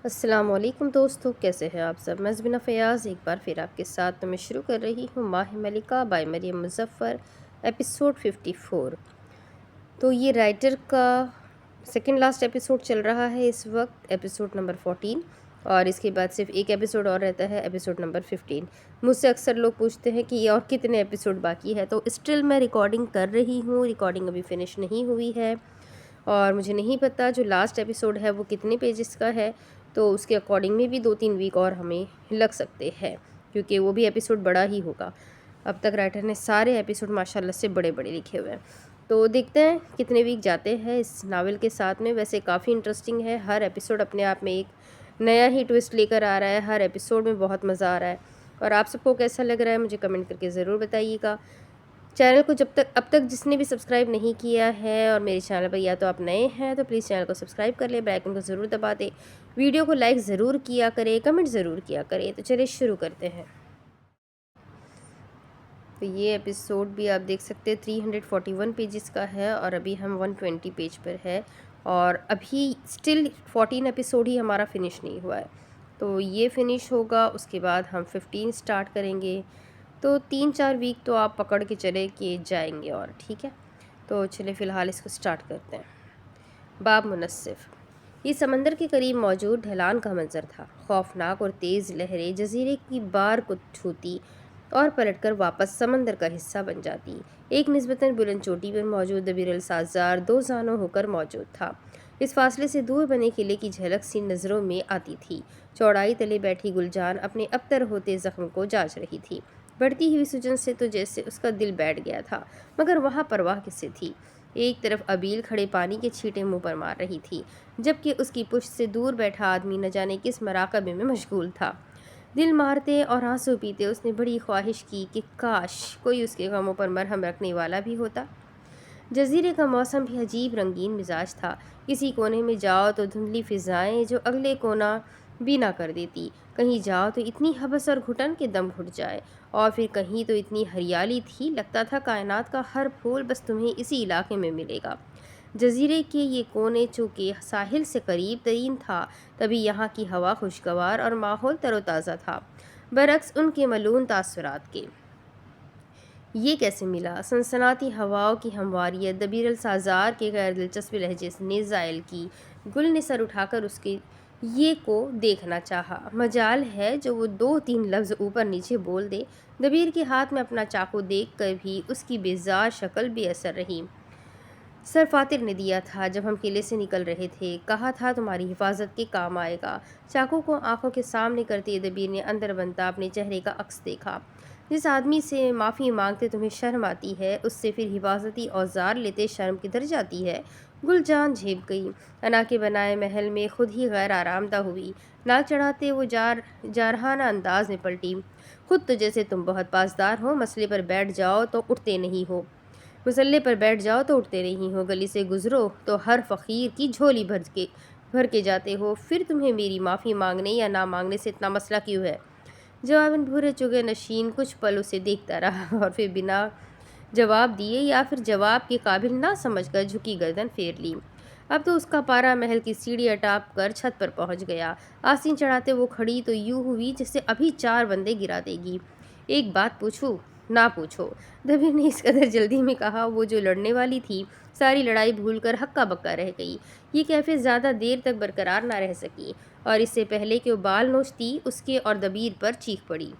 السلام علیکم دوستو، کیسے ہیں آپ سب؟ میں زبینہ فیاض ایک بار پھر آپ کے ساتھ میں شروع کر رہی ہوں ماہ ملکہ بائی مریم مظفر ایپیسوڈ 54۔ تو یہ رائٹر کا سیکنڈ لاسٹ ایپیسوڈ چل رہا ہے اس وقت، ایپیسوڈ نمبر 14، اور اس کے بعد صرف ایک ایپیسوڈ اور رہتا ہے، ایپیسوڈ نمبر 15۔ مجھ سے اکثر لوگ پوچھتے ہیں کہ یہ اور کتنے ایپیسوڈ باقی ہے، تو اسٹل میں ریکارڈنگ کر رہی ہوں، ریکارڈنگ ابھی فنش نہیں ہوئی ہے، اور مجھے نہیں پتہ جو لاسٹ ایپیسوڈ ہے وہ کتنے پیجز کا ہے، تو اس کے اکارڈنگ میں بھی 2-3 ویک اور ہمیں لگ سکتے ہیں، کیونکہ وہ بھی ایپیسوڈ بڑا ہی ہوگا۔ اب تک رائٹر نے سارے ایپیسوڈ ماشاءاللہ سے بڑے بڑے لکھے ہوئے ہیں، تو دیکھتے ہیں کتنے ویک جاتے ہیں اس ناول کے ساتھ میں۔ ویسے کافی انٹرسٹنگ ہے، ہر ایپیسوڈ اپنے آپ میں ایک نیا ہی ٹویسٹ لے کر آ رہا ہے، ہر ایپیسوڈ میں بہت مزہ آ رہا ہے، اور آپ سب کو کیسا لگ رہا ہے مجھے کمنٹ کر کے ضرور بتائیے گا۔ چینل کو اب تک جس نے بھی سبسکرائب نہیں کیا ہے، اور میرے چینل پر یا تو آپ نئے ہیں تو پلیز چینل کو سبسکرائب کر لیں، بیل آئیکن کو ضرور دبا دیں، ویڈیو کو لائک ضرور کیا کریں، کمنٹ ضرور کیا کریں۔ تو چلیے شروع کرتے ہیں۔ تو یہ ایپیسوڈ بھی آپ دیکھ سکتے ہیں 341 پیجز کا ہے، اور ابھی ہم 120 پیج پر ہے، اور ابھی سٹل 14 ایپیسوڈ ہی ہمارا فنش نہیں ہوا ہے، تو یہ فنش ہوگا، اس کے بعد ہم 15 سٹارٹ کریں گے، تو 3-4 ویک تو آپ پکڑ کے چلے کہ جائیں گے، اور ٹھیک ہے۔ تو چلے فی الحال اس کو سٹارٹ کرتے ہیں۔ باب منصف۔ یہ سمندر کے قریب موجود ڈھلان کا منظر تھا، خوفناک اور تیز لہریں جزیرے کی بار کو چھوتی اور پلٹ کر واپس سمندر کا حصہ بن جاتی۔ ایک نسبتاً بلند چوٹی پر موجود دبیر السازار 2 زانو ہو کر موجود تھا۔ اس فاصلے سے دور بنے قلعے کی جھلک سی نظروں میں آتی تھی۔ چوڑائی تلے بیٹھی گلجان اپنے ابتر ہوتے زخم کو جانچ رہی تھی۔ بڑھتی ہوئی سجن سے تو جیسے اس کا دل بیٹھ گیا تھا، مگر وہاں پرواہ کس سے تھی؟ ایک طرف ابیل کھڑے پانی کے چھینٹے منہ پر مار رہی تھی، جبکہ اس کی پشت سے دور بیٹھا آدمی نہ جانے کس مراقبے میں مشغول تھا۔ دل مارتے اور آنسو پیتے اس نے بڑی خواہش کی کہ کاش کوئی اس کے غموں پر مرہم رکھنے والا بھی ہوتا۔ جزیرے کا موسم بھی عجیب رنگین مزاج تھا، کسی کونے میں جاؤ تو دھندلی فضائیں جو اگلے کونا بینا کر دیتی، کہیں جاؤ تو اتنی حبس اور گھٹن کہ دم گھٹ جائے، اور پھر کہیں تو اتنی ہریالی تھی لگتا تھا کائنات کا ہر پھول بس تمہیں اسی علاقے میں ملے گا۔ جزیرے کے یہ کونے چونکہ ساحل سے قریب ترین تھا، تبھی یہاں کی ہوا خوشگوار اور ماحول تر و تازہ تھا، برعکس ان کے ملون تاثرات کے۔ یہ کیسے ملا؟ سنسناتی ہواؤں کی ہمواریت دبیر السازار کے غیر دلچسپ لہجے نے زائل کی۔ گل نے سر اٹھا کر اس کے یہ کو دیکھنا چاہا۔ مجال ہے جو وہ 2-3 لفظ اوپر نیچے بول دے۔ دبیر کے ہاتھ میں اپنا چاقو دیکھ کر بھی اس کی بیزار شکل بے اثر رہی۔ سر فاتر نے دیا تھا جب ہم قلعے سے نکل رہے تھے، کہا تھا تمہاری حفاظت کے کام آئے گا۔ چاقو کو آنکھوں کے سامنے کرتے دبیر نے اندر بنتا اپنے چہرے کا عکس دیکھا۔ جس آدمی سے معافی مانگتے تمہیں شرم آتی ہے، اس سے پھر حفاظتی اوزار لیتے شرم کدھر جاتی ہے؟ گل جان جھیپ گئی، انا کے بنائے محل میں خود ہی غیر آرامدہ ہوئی۔ ناک چڑھاتے وہ جارحانہ انداز میں پلٹی۔ خود تو جیسے تم بہت پاسدار ہو، مسئلے پر بیٹھ جاؤ تو اٹھتے نہیں ہو، مسئلے پر بیٹھ جاؤ تو اٹھتے نہیں ہو، گلی سے گزرو تو ہر فقیر کی جھولی بھر کے جاتے ہو، پھر تمہیں میری معافی مانگنے یا نہ مانگنے سے اتنا مسئلہ کیوں ہے؟ جواباً بھورے چگے نشین کچھ پل اسے دیکھتا رہا، اور پھر بنا جواب دیے یا پھر جواب کے قابل نہ سمجھ کر جھکی گردن پھیر لی۔ اب تو اس کا پارا محل کی سیڑھی ٹاپ کر چھت پر پہنچ گیا۔ آستین چڑھاتے وہ کھڑی تو یوں ہوئی جیسے ابھی 4 بندے گرا دے گی۔ ایک بات پوچھوں؟ نہ پوچھو، دبیر نے اس قدر جلدی میں کہا۔ وہ جو لڑنے والی تھی ساری لڑائی بھول کر ہکا بکا رہ گئی۔ یہ کیفیت زیادہ دیر تک برقرار نہ رہ سکی، اور اس سے پہلے کہ وہ بال نوچتی اس کے اور دبیر پر چیخ پڑی۔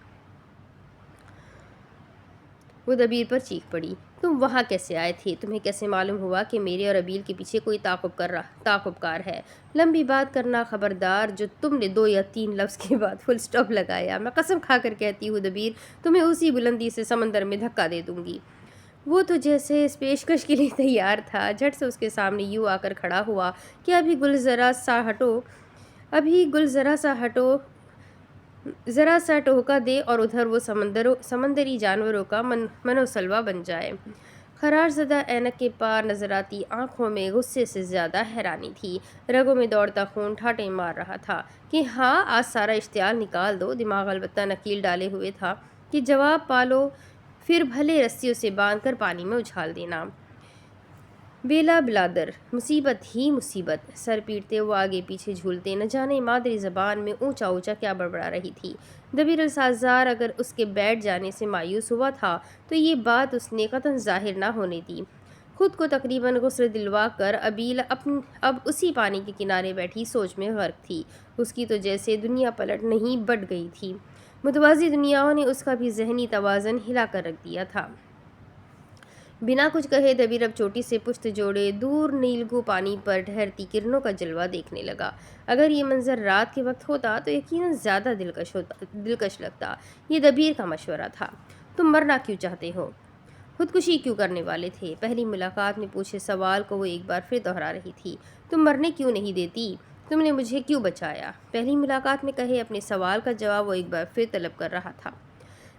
تم وہاں کیسے آئے تھے؟ تمہیں کیسے معلوم ہوا کہ میرے اور ابیل کے پیچھے کوئی تعاقب کار ہے؟ لمبی بات کرنا خبردار۔ جو تم نے 2 یا 3 لفظ کے بعد فل سٹاپ لگایا، میں قسم کھا کر کہتی ہوں دبیر، تمہیں اسی بلندی سے سمندر میں دھکا دے دوں گی۔ وہ تو جیسے اس پیشکش کے لیے تیار تھا، جھٹ سے اس کے سامنے یوں آ کر کھڑا ہوا کہ ابھی گل ذرا سا ٹوکا دے اور ادھر وہ سمندری جانوروں کا منوسلوا بن جائے۔ خراش زدہ اینک کے پار نظر آتی آنکھوں میں غصے سے زیادہ حیرانی تھی، رگوں میں دوڑتا خون ٹھاٹے مار رہا تھا کہ ہاں آج سارا اشتعال نکال دو۔ دماغ البتہ نکیل ڈالے ہوئے تھا کہ جواب پالو، پھر بھلے رسیوں سے باندھ کر پانی میں اچھال دینا۔ بیلا بلادر، مصیبت ہی مصیبت، سر پیٹتے وہ آگے پیچھے جھولتے، نہ جانے مادری زبان میں اونچا اونچا کیا بڑبڑا رہی تھی۔ دبیر السازار اگر اس کے بیٹھ جانے سے مایوس ہوا تھا تو یہ بات اس نے قطعاً ظاہر نہ ہونے دی۔ خود کو تقریباً غسل دلوا کر ابیل اب اسی پانی کے کنارے بیٹھی سوچ میں غرق تھی۔ اس کی تو جیسے دنیا پلٹ نہیں بٹ گئی تھی۔ متوازی دنیاؤں نے اس کا بھی ذہنی توازن ہلا کر رکھ دیا تھا۔ بنا کچھ کہے دبیر اب چوٹی سے پشت جوڑے دور نیلگو پانی پر ٹھہرتی کرنوں کا جلوہ دیکھنے لگا۔ اگر یہ منظر رات کے وقت ہوتا تو یقیناً زیادہ دلکش لگتا۔ یہ دبیر کا مشورہ تھا۔ تم مرنا کیوں چاہتے ہو؟ خودکشی کیوں کرنے والے تھے؟ پہلی ملاقات میں پوچھے سوال کو وہ ایک بار پھر دہرا رہی تھی۔ تم مرنے کیوں نہیں دیتی؟ تم نے مجھے کیوں بچایا؟ پہلی ملاقات میں کہے اپنے سوال کا جواب وہ ایک بار پھر طلب کر رہا تھا۔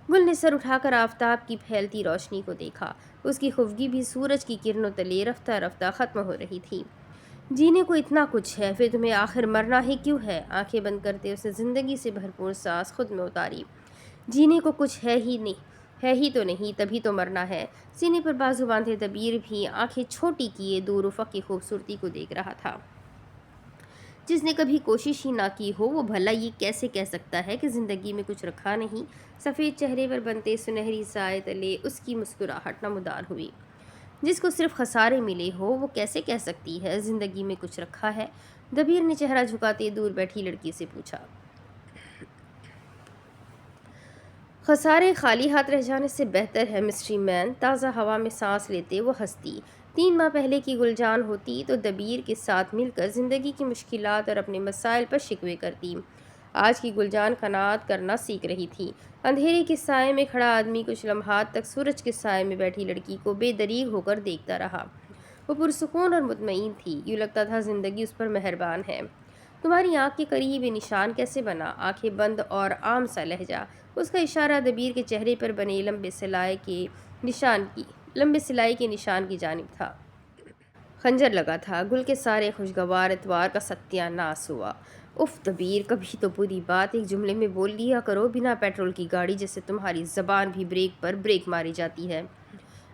گل نے سر اٹھا کر آفتاب کی پھیلتی روشنی کو دیکھا۔ اس کی خفگی بھی سورج کی کرنوں تلے رفتہ رفتہ ختم ہو رہی تھی۔ جینے کو اتنا کچھ ہے، پھر تمہیں آخر مرنا ہی کیوں ہے؟ آنکھیں بند کرتے اس نے زندگی سے بھرپور سانس خود میں اتاری۔ جینے کو کچھ ہے ہی تو نہیں، تبھی تو مرنا ہے۔ سینے پر بازو باندھے دبیر بھی آنکھیں چھوٹی کیے دور افق کی خوبصورتی کو دیکھ رہا تھا۔ جس نے کبھی کوشش ہی نہ کی ہو وہ بھلا یہ کیسے کہہ سکتا ہے کہ زندگی میں کچھ رکھا نہیں؟ سفید چہرے پر بنتے سنہری سائے تلے اس کی مسکراہٹ نمودار ہوئی۔ جس کو صرف خسارے ملے ہو وہ کیسے کہہ سکتی ہے زندگی میں کچھ رکھا ہے؟ دبیر نے چہرہ جھکاتے دور بیٹھی لڑکی سے پوچھا۔ خسارے خالی ہاتھ رہ جانے سے بہتر ہے مسٹری مین۔ تازہ ہوا میں سانس لیتے وہ ہنستی۔ 3 ماہ پہلے کی گلجان ہوتی تو دبیر کے ساتھ مل کر زندگی کی مشکلات اور اپنے مسائل پر شکوے کرتی۔ آج کی گلجان قناعت کرنا سیکھ رہی تھی۔ اندھیرے کے سائے میں کھڑا آدمی کچھ لمحات تک سورج کے سائے میں بیٹھی لڑکی کو بے دریغ ہو کر دیکھتا رہا۔ وہ پرسکون اور مطمئن تھی۔ یوں لگتا تھا زندگی اس پر مہربان ہے۔ تمہاری آنکھ کے قریب یہ نشان کیسے بنا؟ آنکھیں بند اور عام سا لہجہ۔ اس کا اشارہ دبیر کے چہرے پر بنے لمبے سلائی کے نشان کی جانب تھا۔ خنجر لگا تھا۔ گل کے سارے خوشگوار اتوار کا ستیہ ناس ہوا۔ اف دبیر، کبھی تو پوری بات ایک جملے میں بول لیا کرو، بنا پیٹرول کی گاڑی جیسے تمہاری زبان بھی بریک پر بریک ماری جاتی ہے۔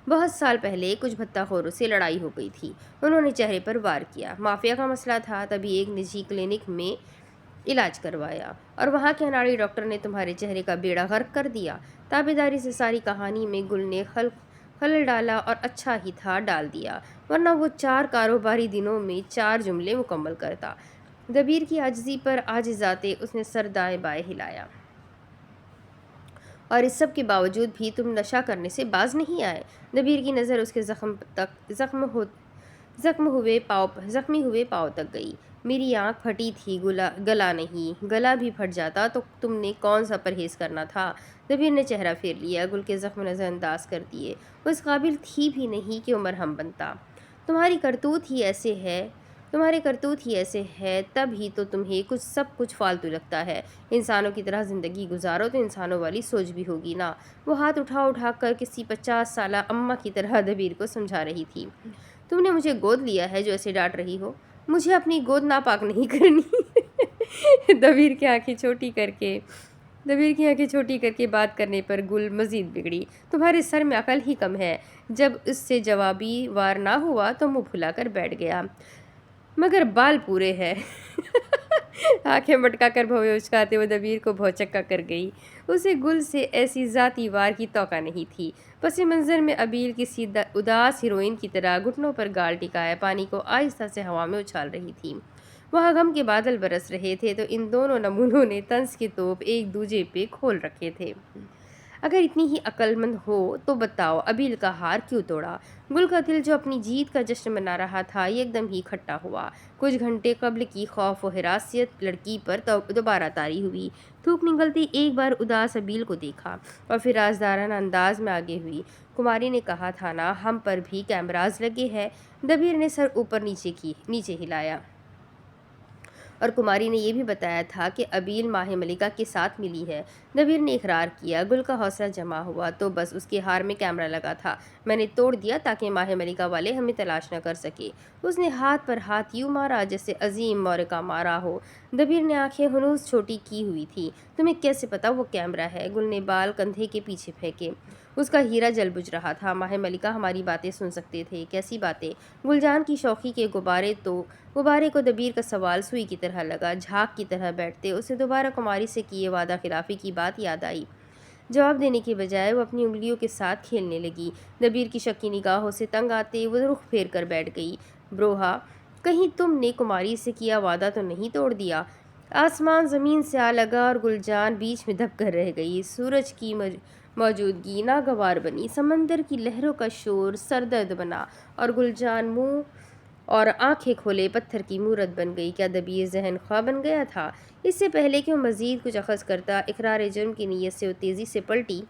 بہت سال پہلے کچھ بھتہ خوروں سے لڑائی ہو گئی تھی۔ انہوں نے چہرے پر وار کیا۔ مافیا کا مسئلہ تھا، تبھی ایک نجی کلینک میں علاج کروایا اور وہاں کے اناڑی ڈاکٹر نے تمہارے چہرے کا بیڑا غرق کر دیا۔ تابیداری سے ساری کہانی میں گل نے خلل ڈالا اور اچھا ہی تھا ڈال دیا، ورنہ وہ 4 کاروباری دنوں میں 4 جملے مکمل کرتا۔ دبیر کی عاجزی پر عاجز آتے اس نے سر دائیں بائیں ہلایا۔ اور اس سب کے باوجود بھی تم نشہ کرنے سے باز نہیں آئے؟ دبیر کی نظر اس کے زخمی ہوئے پاؤں تک گئی۔ میری آنکھ پھٹی تھی، گلا نہیں۔ گلا بھی پھٹ جاتا تو تم نے کون سا پرہیز کرنا تھا؟ دبیر نے چہرہ پھیر لیا، گل کے زخم نظر انداز کر دیے۔ اس قابل تھی بھی نہیں کہ وہ مرہم بنتا۔ تمہارے کرتوت ہی ایسے ہے، تب ہی تو تمہیں سب کچھ فالتو لگتا ہے۔ انسانوں کی طرح زندگی گزارو تو انسانوں والی سوچ بھی ہوگی نا۔ وہ ہاتھ اٹھا کر کسی 50 سالہ اماں کی طرح دبیر کو سمجھا رہی تھی۔ تم نے مجھے گود لیا ہے جو ایسے ڈانٹ رہی ہو؟ مجھے اپنی گود ناپاک نہیں کرنی۔ دبیر کی آنکھیں چھوٹی کر کے بات کرنے پر گل مزید بگڑی۔ تمہارے سر میں عقل ہی کم ہے۔ جب اس سے جوابی وار نہ ہوا تو منہ پھلا کر بیٹھ گیا۔ مگر بال پورے ہیں۔ آنکھیں مٹکا کر بھویں اچکاتے وہ دبیر کو بھوچکا کر گئی۔ اسے گل سے ایسی ذاتی وار کی توقع نہیں تھی۔ پس منظر میں ابیل کسی اداس ہیروئن کی طرح گھٹنوں پر گال ٹکائے پانی کو آہستہ سے ہوا میں اچھال رہی تھی۔ وہاں غم کے بادل برس رہے تھے تو ان دونوں نمونوں نے طنز کے توپ ایک دوجے پہ کھول رکھے تھے۔ اگر اتنی ہی عقل مند ہو تو بتاؤ ابیل کا ہار کیوں توڑا؟ گل کا دل جو اپنی جیت کا جشن منا رہا تھا ایک دم ہی کھٹا ہوا۔ کچھ گھنٹے قبل کی خوف و ہراسیت لڑکی پر دوبارہ طاری ہوئی۔ تھوک نگلتی ایک بار اداس ابیل کو دیکھا اور پھر رازدارانہ انداز میں آگے ہوئی۔ کماری نے کہا تھا نا ہم پر بھی کیمراز لگے ہیں۔ دبیر نے سر اوپر نیچے ہلایا۔ اور کماری نے یہ بھی بتایا تھا کہ ابیل ماہ ملکہ کے ساتھ ملی ہے۔ دبیر نے اقرار کیا۔ گل کا حوصلہ جمع ہوا تو بس اس کے ہار میں کیمرہ لگا تھا، میں نے توڑ دیا تاکہ ماہ ملکہ والے ہمیں تلاش نہ کر سکے۔ اس نے ہاتھ پر ہاتھ یوں مارا جیسے عظیم مورکہ مارا ہو۔ دبیر نے آنکھیں ہنوز چھوٹی کی ہوئی تھی۔ تمہیں کیسے پتا وہ کیمرہ ہے؟ گل نے بال کندھے کے پیچھے پھینکے۔ اس کا ہیرا جل بجھ رہا تھا۔ ماہ ملکہ ہماری باتیں سن سکتے تھے۔ کیسی باتیں؟ گلجان کی شوخی کے غبارے کو دبیر کا سوال سوئی کی طرح لگا۔ جھاگ کی طرح بیٹھتے اسے دوبارہ کماری سے کیے وعدہ خلافی کی بات یاد آئی۔ جواب دینے کے بجائے وہ اپنی انگلیوں کے ساتھ کھیلنے لگی۔ دبیر کی شکی نگاہوں سے تنگ آتے وہ رخ پھیر کر بیٹھ گئی۔ بروہا، کہیں تم نے کماری سے کیا وعدہ تو نہیں توڑ دیا؟ آسمان زمین سے آ لگا اور گلجان بیچ میں دب کر رہ گئی۔ سورج کی موجودگی ناگوار بنی، سمندر کی لہروں کا شور سردرد بنا اور گلجان منہ اور آنکھیں کھولے پتھر کی مورت بن گئی۔ کیا دبیر ذہن خواہ بن گیا تھا؟ اس سے پہلے کہ وہ مزید کچھ اخذ کرتا، اقرار جرم کی نیت سے وہ تیزی سے پلٹی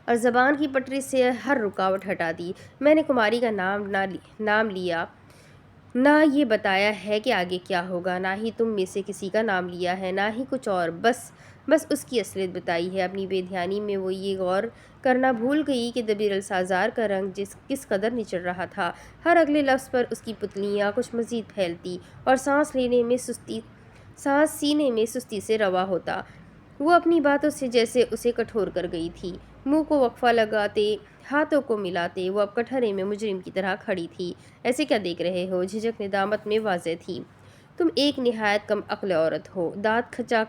اور زبان کی پٹری سے ہر رکاوٹ ہٹا دی۔ میں نے کماری کا نام لیا، نہ یہ بتایا ہے کہ آگے کیا ہوگا، نہ ہی تم میں سے کسی کا نام لیا ہے، نہ ہی کچھ اور، بس اس کی اصلیت بتائی ہے۔ اپنی بے دھیانی میں وہ یہ غور کرنا بھول گئی کہ دبیر السازار کا رنگ کس قدر نچڑ رہا تھا۔ ہر اگلے لفظ پر اس کی پتلیاں کچھ مزید پھیلتی اور سانس سینے میں سستی سے روا ہوتا۔ وہ اپنی باتوں سے جیسے اسے کٹھور کر گئی تھی۔ منہ کو وقفہ لگاتے، ہاتھوں کو ملاتے وہ اب کٹہرے میں مجرم کی طرح کھڑی تھی۔ ایسے کیا دیکھ رہے ہو؟ جھجک ندامت میں واضح تھی۔ تم ایک نہایت کم عقل عورت ہو، دانت کھچا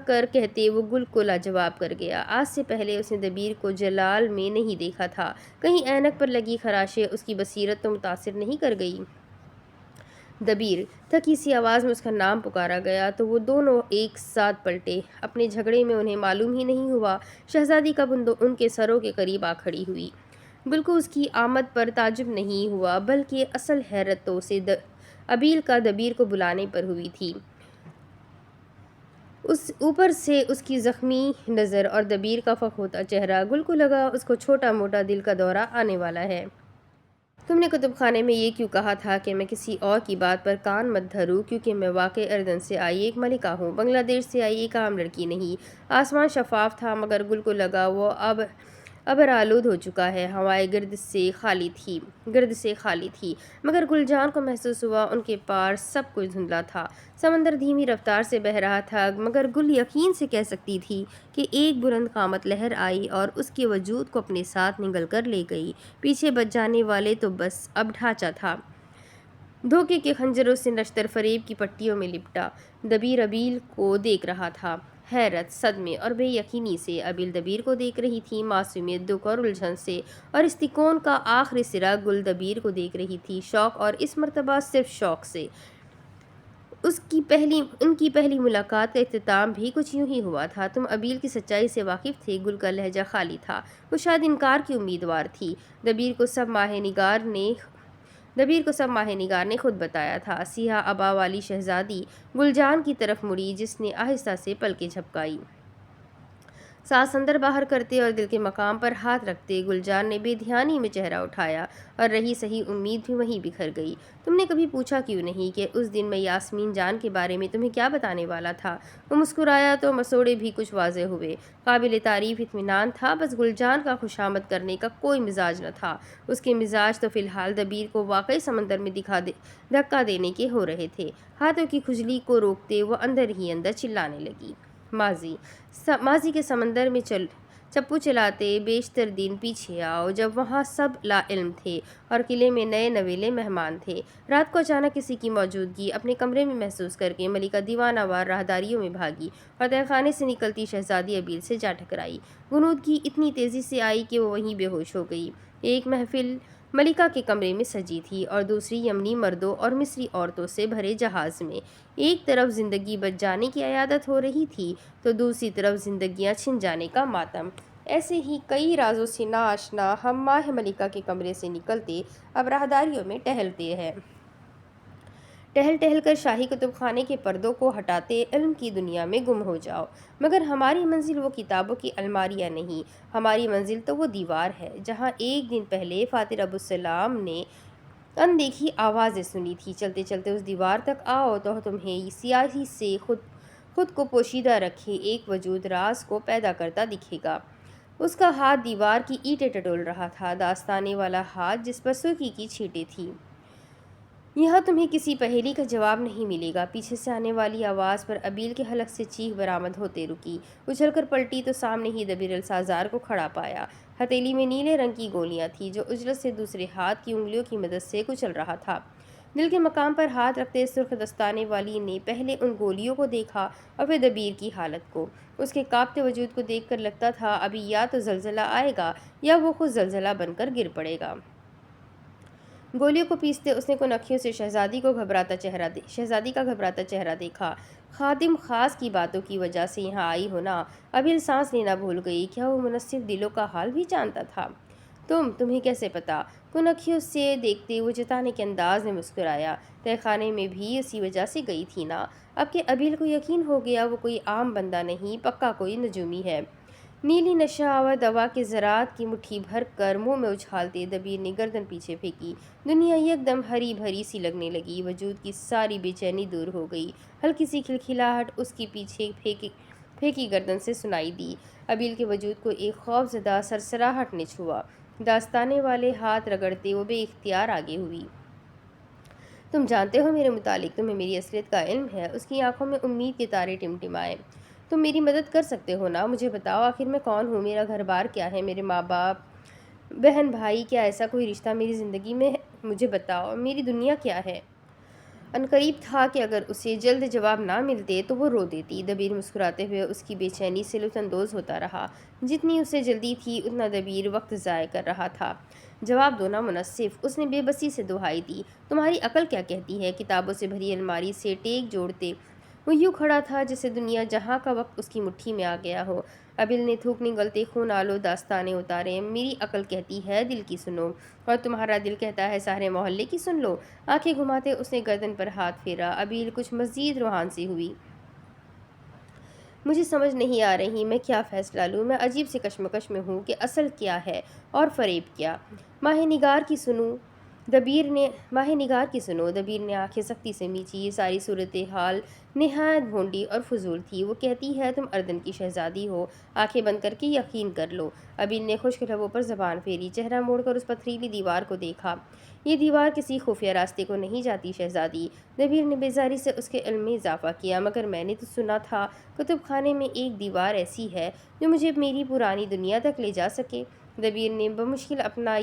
کر کہتے وہ گل کو لاجواب کر گیا۔ آج سے پہلے اس نے دبیر کو جلال میں نہیں دیکھا تھا۔ کہیں اینک پر لگی خراشیں اس کی بصیرت تو متاثر نہیں کر گئی؟ دبیر، تھکی سی آواز میں اس کا نام پکارا گیا تو وہ دونوں ایک ساتھ پلٹے۔ اپنے جھگڑے میں انہیں معلوم ہی نہیں ہوا شہزادی کب ان کے سروں کے قریب آ کھڑی ہوئی۔ گل کو اس کی آمد پر تعجب نہیں ہوا، بلکہ اصل حیرت تو اسے ابیل کا دبیر کو بلانے پر ہوئی تھی۔ اوپر سے اس کی زخمی نظر اور دبیر کا فخ ہوتا چہرہ، گل کو لگا اس کو چھوٹا موٹا دل کا دورہ آنے والا ہے۔ تم نے کتب خانے میں یہ کیوں کہا تھا کہ میں کسی اور کی بات پر کان مت دھروں؟ کیونکہ میں واقع اردن سے آئی ایک ملکہ ہوں، بنگلہ دیش سے آئی ایک عام لڑکی نہیں۔ آسمان شفاف تھا مگر گل کو لگا وہ ابر آلود ہو چکا ہے، ہوائیں گرد سے خالی تھی، مگر گلجان کو محسوس ہوا ان کے پار سب کچھ دھندلا تھا۔ سمندر دھیمی رفتار سے بہہ رہا تھا مگر گل یقین سے کہہ سکتی تھی کہ ایک بلند قامت لہر آئی اور اس کے وجود کو اپنے ساتھ نگل کر لے گئی۔ پیچھے بچ جانے والے تو بس اب ڈھانچہ تھا، دھوکے کے خنجروں سے نشتر فریب کی پٹیوں میں لپٹا۔ دبیر ابیل کو دیکھ رہا تھا، حیرت، صدمے اور بے یقینی سے۔ ابیل دبیر کو دیکھ رہی تھی، معصومیت، دکھ اور الجھن سے، اور استکون کا آخری سرا گل دبیر کو دیکھ رہی تھی، شوق اور اس مرتبہ صرف شوق سے۔ ان کی پہلی ملاقات کا اختتام بھی کچھ یوں ہی ہوا تھا۔ تم ابیل کی سچائی سے واقف تھے؟ گل کا لہجہ خالی تھا، وہ شاید انکار کی امیدوار تھی۔ دبیر کو سب ماہ نگار نے خود بتایا تھا۔ سیاہ ابا والی شہزادی گلجان کی طرف مڑی جس نے آہستہ سے پلکیں جھپکائی۔ سانس اندر باہر کرتے اور دل کے مقام پر ہاتھ رکھتے گلجان نے بے دھیانی میں چہرہ اٹھایا اور رہی سہی امید بھی وہیں بکھر گئی۔ تم نے کبھی پوچھا کیوں نہیں کہ اس دن میں یاسمین جان کے بارے میں تمہیں کیا بتانے والا تھا؟ وہ مسکرایا تو مسوڑے بھی کچھ واضح ہوئے۔ قابل تعریف اطمینان تھا، بس گلجان کا خوشامد کرنے کا کوئی مزاج نہ تھا۔ اس کے مزاج تو فی الحال دبیر کو واقعی سمندر میں دھکا دینے کے ہو رہے تھے۔ ہاتھوں کی کھجلی کو روکتے وہ اندر ہی اندر چلانے لگی۔ ماضی کے سمندر میں چپو چلاتے بیشتر دن پیچھے آؤ، جب وہاں سب لا علم تھے اور قلعے میں نئے نویلے مہمان تھے۔ رات کو اچانک کسی کی موجودگی اپنے کمرے میں محسوس کر کے ملکہ دیوانہ وار راہداریوں میں بھاگی اور تہہ خانے سے نکلتی شہزادی ابیل سے جا ٹکرائی۔ غنودگی اتنی تیزی سے آئی کہ وہ وہیں بے ہوش ہو گئی۔ ایک محفل ملکہ کے کمرے میں سجی تھی اور دوسری یمنی مردوں اور مصری عورتوں سے بھرے جہاز میں۔ ایک طرف زندگی بچ جانے کی عیادت ہو رہی تھی تو دوسری طرف زندگیاں چھن جانے کا ماتم۔ ایسے ہی کئی رازوں سے ناآشنا ہم ماہ ملکہ کے کمرے سے نکلتے اب راہداریوں میں ٹہلتے ہیں۔ ٹہل کر شاہی کتب خانے کے پردوں کو ہٹاتے علم کی دنیا میں گم ہو جاؤ۔ مگر ہماری منزل وہ کتابوں کی الماریاں نہیں، ہماری منزل تو وہ دیوار ہے جہاں ایک دن پہلے فاتر ابو السلام نے اندیکھی آوازیں سنی تھی۔ چلتے چلتے اس دیوار تک آؤ تو تمہیں سیاہی سے خود کو پوشیدہ رکھے ایک وجود راز کو پیدا کرتا دکھے گا۔ اس کا ہاتھ دیوار کی اینٹیں ٹٹول رہا تھا، داستانے والا ہاتھ جس پر سرخی کی چھینٹیں تھیں۔ یہاں تمہیں کسی پہیلی کا جواب نہیں ملے گا۔ پیچھے سے آنے والی آواز پر ابیل کے حلق سے چیخ برآمد ہوتے رکی۔ اچھل کر پلٹی تو سامنے ہی دبیر السازار کو کھڑا پایا۔ ہتھیلی میں نیلے رنگ کی گولیاں تھیں جو اجلت سے دوسرے ہاتھ کی انگلیوں کی مدد سے کچل رہا تھا۔ دل کے مقام پر ہاتھ رکھتے سرخ دستانے والی نے پہلے ان گولیوں کو دیکھا اور پھر دبیر کی حالت کو۔ اس کے کانپتے وجود کو دیکھ کر لگتا تھا ابھی یا تو زلزلہ آئے گا یا وہ خود زلزلہ بن کر گر پڑے گا۔ گولیوں کو پیستے اس نے کنکھیوں سے شہزادی کا گھبراتا چہرہ دیکھا۔ خادم خاص کی باتوں کی وجہ سے یہاں آئی ہونا۔ ابھی سانس لینا بھول گئی۔ کیا وہ منصف دلوں کا حال بھی جانتا تھا؟ تمہیں کیسے پتا؟ کنکھیوں سے دیکھتے وہ جتانے کے انداز میں مسکرایا۔ تہ خانے میں بھی اسی وجہ سے گئی تھی نا؟ اب کہ ابیل کو یقین ہو گیا وہ کوئی عام بندہ نہیں، پکا کوئی نجومی ہے۔ نیلی نشہ آور دوا کے ذرات کی مٹھی بھر کر منہ میں اچھالتے دبیر نے گردن پیچھے پھینکی۔ دنیا یک دم ہری بھری سی لگنے لگی۔ وجود کی ساری بے چینی دور ہو گئی۔ ہلکی سی کھلکھلاہٹ اس کی پیچھے پھینکی گردن سے سنائی دی۔ ابیل کے وجود کو ایک خوف زدہ سرسراہٹ نے چھوا۔ داستانے والے ہاتھ رگڑتے وہ بے اختیار آگے ہوئی۔ تم جانتے ہو میرے متعلق تمہیں میری اصلیت کا علم ہے؟ اس کی آنکھوں میں امید کے تارے ٹمٹمائے۔ تم میری مدد کر سکتے ہو نا؟ مجھے بتاؤ آخر میں کون ہوں؟ میرا گھر بار کیا ہے؟ میرے ماں باپ، بہن بھائی، کیا ایسا کوئی رشتہ میری زندگی میں ہے؟ مجھے بتاؤ میری دنیا کیا ہے؟ عنقریب تھا کہ اگر اسے جلد جواب نہ ملتے تو وہ رو دیتی۔ دبیر مسکراتے ہوئے اس کی بے چینی سے لطف اندوز ہوتا رہا۔ جتنی اسے جلدی تھی اتنا دبیر وقت ضائع کر رہا تھا۔ جواب دو نا منصف، اس نے بے بسی سے دہائی دی۔ تمہاری عقل کیا کہتی ہے؟ کتابوں سے بھری الماری سے ٹیک جوڑتے وہ یوں کھڑا تھا جیسے دنیا جہاں کا وقت اس کی مٹھی میں آ گیا ہو۔ ابیل نے تھوک نگلتے خون آلود داستانے اتارے۔ میری عقل کہتی ہے دل کی سنو، اور تمہارا دل کہتا ہے سارے محلے کی سن لو۔ آنکھیں گھماتے اس نے گردن پر ہاتھ پھیرا۔ ابیل کچھ مزید روحان سی ہوئی۔ مجھے سمجھ نہیں آ رہی میں کیا فیصلہ لوں۔ میں عجیب سے کشمکش میں ہوں کہ اصل کیا ہے اور فریب کیا۔ ماہ نگار کی سنو، دبیر نے آنکھیں سختی سے میچی۔ یہ ساری صورتحال نہایت بھونڈی اور فضول تھی۔ وہ کہتی ہے تم اردن کی شہزادی ہو۔ آنکھیں بند کر کے یقین کر لو۔ ابیل نے خشک لبوں پر زبان پھیری، چہرہ موڑ کر اس پتھریلی دیوار کو دیکھا۔ یہ دیوار کسی خفیہ راستے کو نہیں جاتی شہزادی۔ دبیر نے بیزاری سے اس کے علم میں اضافہ کیا۔ مگر میں نے تو سنا تھا کتب خانے میں ایک دیوار ایسی ہے جو مجھے میری پرانی دنیا تک لے جا سکے۔ دبیر نے بمشکل اپنا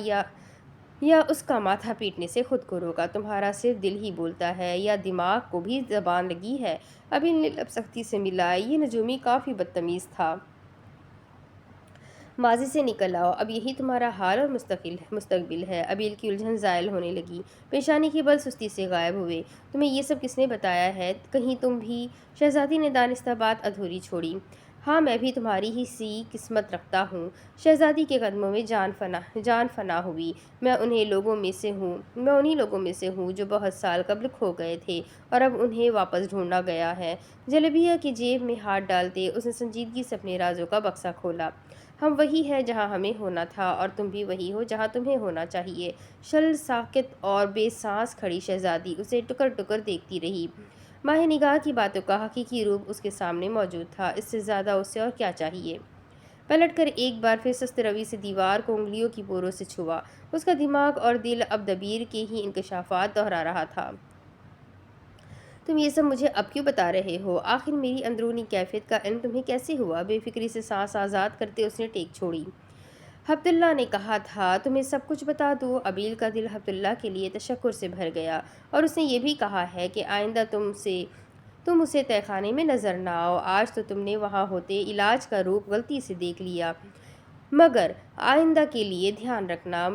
یا اس کا ماتھا پیٹنے سے خود کو روکا۔ تمہارا صرف دل ہی بولتا ہے یا دماغ کو بھی زبان لگی ہے؟ ابیل نے لب سختی سے ملائے۔ یہ نجومی کافی بدتمیز تھا۔ ماضی سے نکل آؤ، اب یہی تمہارا حال اور مستقبل ہے۔ ابیل کی الجھن زائل ہونے لگی۔ پیشانی کے بل سستی سے غائب ہوئے۔ تمہیں یہ سب کس نے بتایا ہے؟ کہیں تم بھی؟ شہزادی نے دانستہ بات ادھوری چھوڑی۔ ہاں میں بھی تمہاری ہی سی قسمت رکھتا ہوں۔ شہزادی کے قدموں میں جان فنا ہوئی۔ میں انہی لوگوں میں سے ہوں جو بہت سال قبل کھو گئے تھے اور اب انہیں واپس ڈھونڈا گیا ہے۔ جلبیہ کی جیب میں ہاتھ ڈالتے اس نے سنجیدگی سے اپنے رازوں کا بکسہ کھولا۔ ہم وہی ہے جہاں ہمیں ہونا تھا اور تم بھی وہی ہو جہاں تمہیں ہونا چاہیے۔ شل ساکت اور بے سانس کھڑی شہزادی اسے ٹکر ٹکر دیکھتی رہی۔ ماہ نگار کی باتوں کا حقیقی روپ اس کے سامنے موجود تھا۔ اس سے زیادہ اسے اور کیا چاہیے؟ پلٹ کر ایک بار پھر سست روی سے دیوار کو انگلیوں کی پوروں سے چھوا۔ اس کا دماغ اور دل اب دبیر کے ہی انکشافات دہرا رہا تھا۔ تم یہ سب مجھے اب کیوں بتا رہے ہو؟ آخر میری اندرونی کیفیت کا علم تمہیں کیسے ہوا؟ بے فکری سے سانس آزاد کرتے اس نے ٹیک چھوڑی۔ حبت اللہ نے کہا تھا تمہیں سب کچھ بتا دوں۔ ابیل کا دل حبت اللہ کے لیے تشکر سے بھر گیا، اور اس نے یہ بھی کہا ہے کہ آئندہ تم اسے تہ خانے میں نظر نہ آؤ۔ آج تو تم نے وہاں ہوتے علاج کا روپ غلطی سے دیکھ لیا، مگر آئندہ کے لیے دھیان رکھنا۔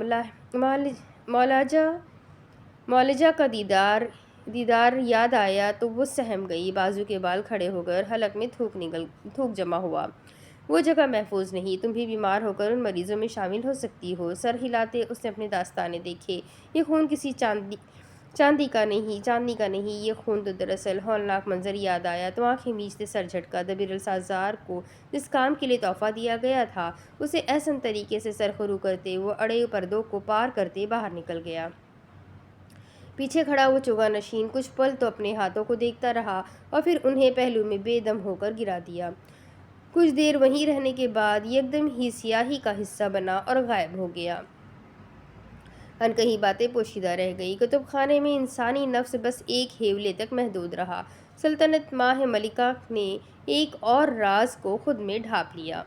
معالجہ کا دیدار یاد آیا تو وہ سہم گئی۔ بازو کے بال کھڑے ہو گئے اور حلق میں تھوک جمع ہوا۔ وہ جگہ محفوظ نہیں، تم بھی بیمار ہو کر ان مریضوں میں شامل ہو سکتی ہو۔ سر ہلاتے اس نے اپنے داستانے دیکھے۔ یہ خون کسی چاندنی کا نہیں، یہ خون تو دراصل ہولناک منظر یاد آیا تو آنکھیں میچتے سر جھٹکا۔ دبیر السازار کو جس کام کے لیے تحفہ دیا گیا تھا اسے احسن طریقے سے سرخرو کرتے وہ اڑے پردوں کو پار کرتے باہر نکل گیا۔ پیچھے کھڑا وہ چوگا نشین کچھ پل تو اپنے ہاتھوں کو دیکھتا رہا اور پھر انہیں پہلو میں بے دم ہو کر گرا دیا۔ کچھ دیر وہیں رہنے کے بعد یکدم ہی سیاہی کا حصہ بنا اور غائب ہو گیا۔ کہیں باتیں پوشیدہ رہ گئی۔ کتب خانے میں انسانی نفس بس ایک ہیولے تک محدود رہا۔ سلطنت ماہ ملکہ نے ایک اور راز کو خود میں ڈھانپ لیا۔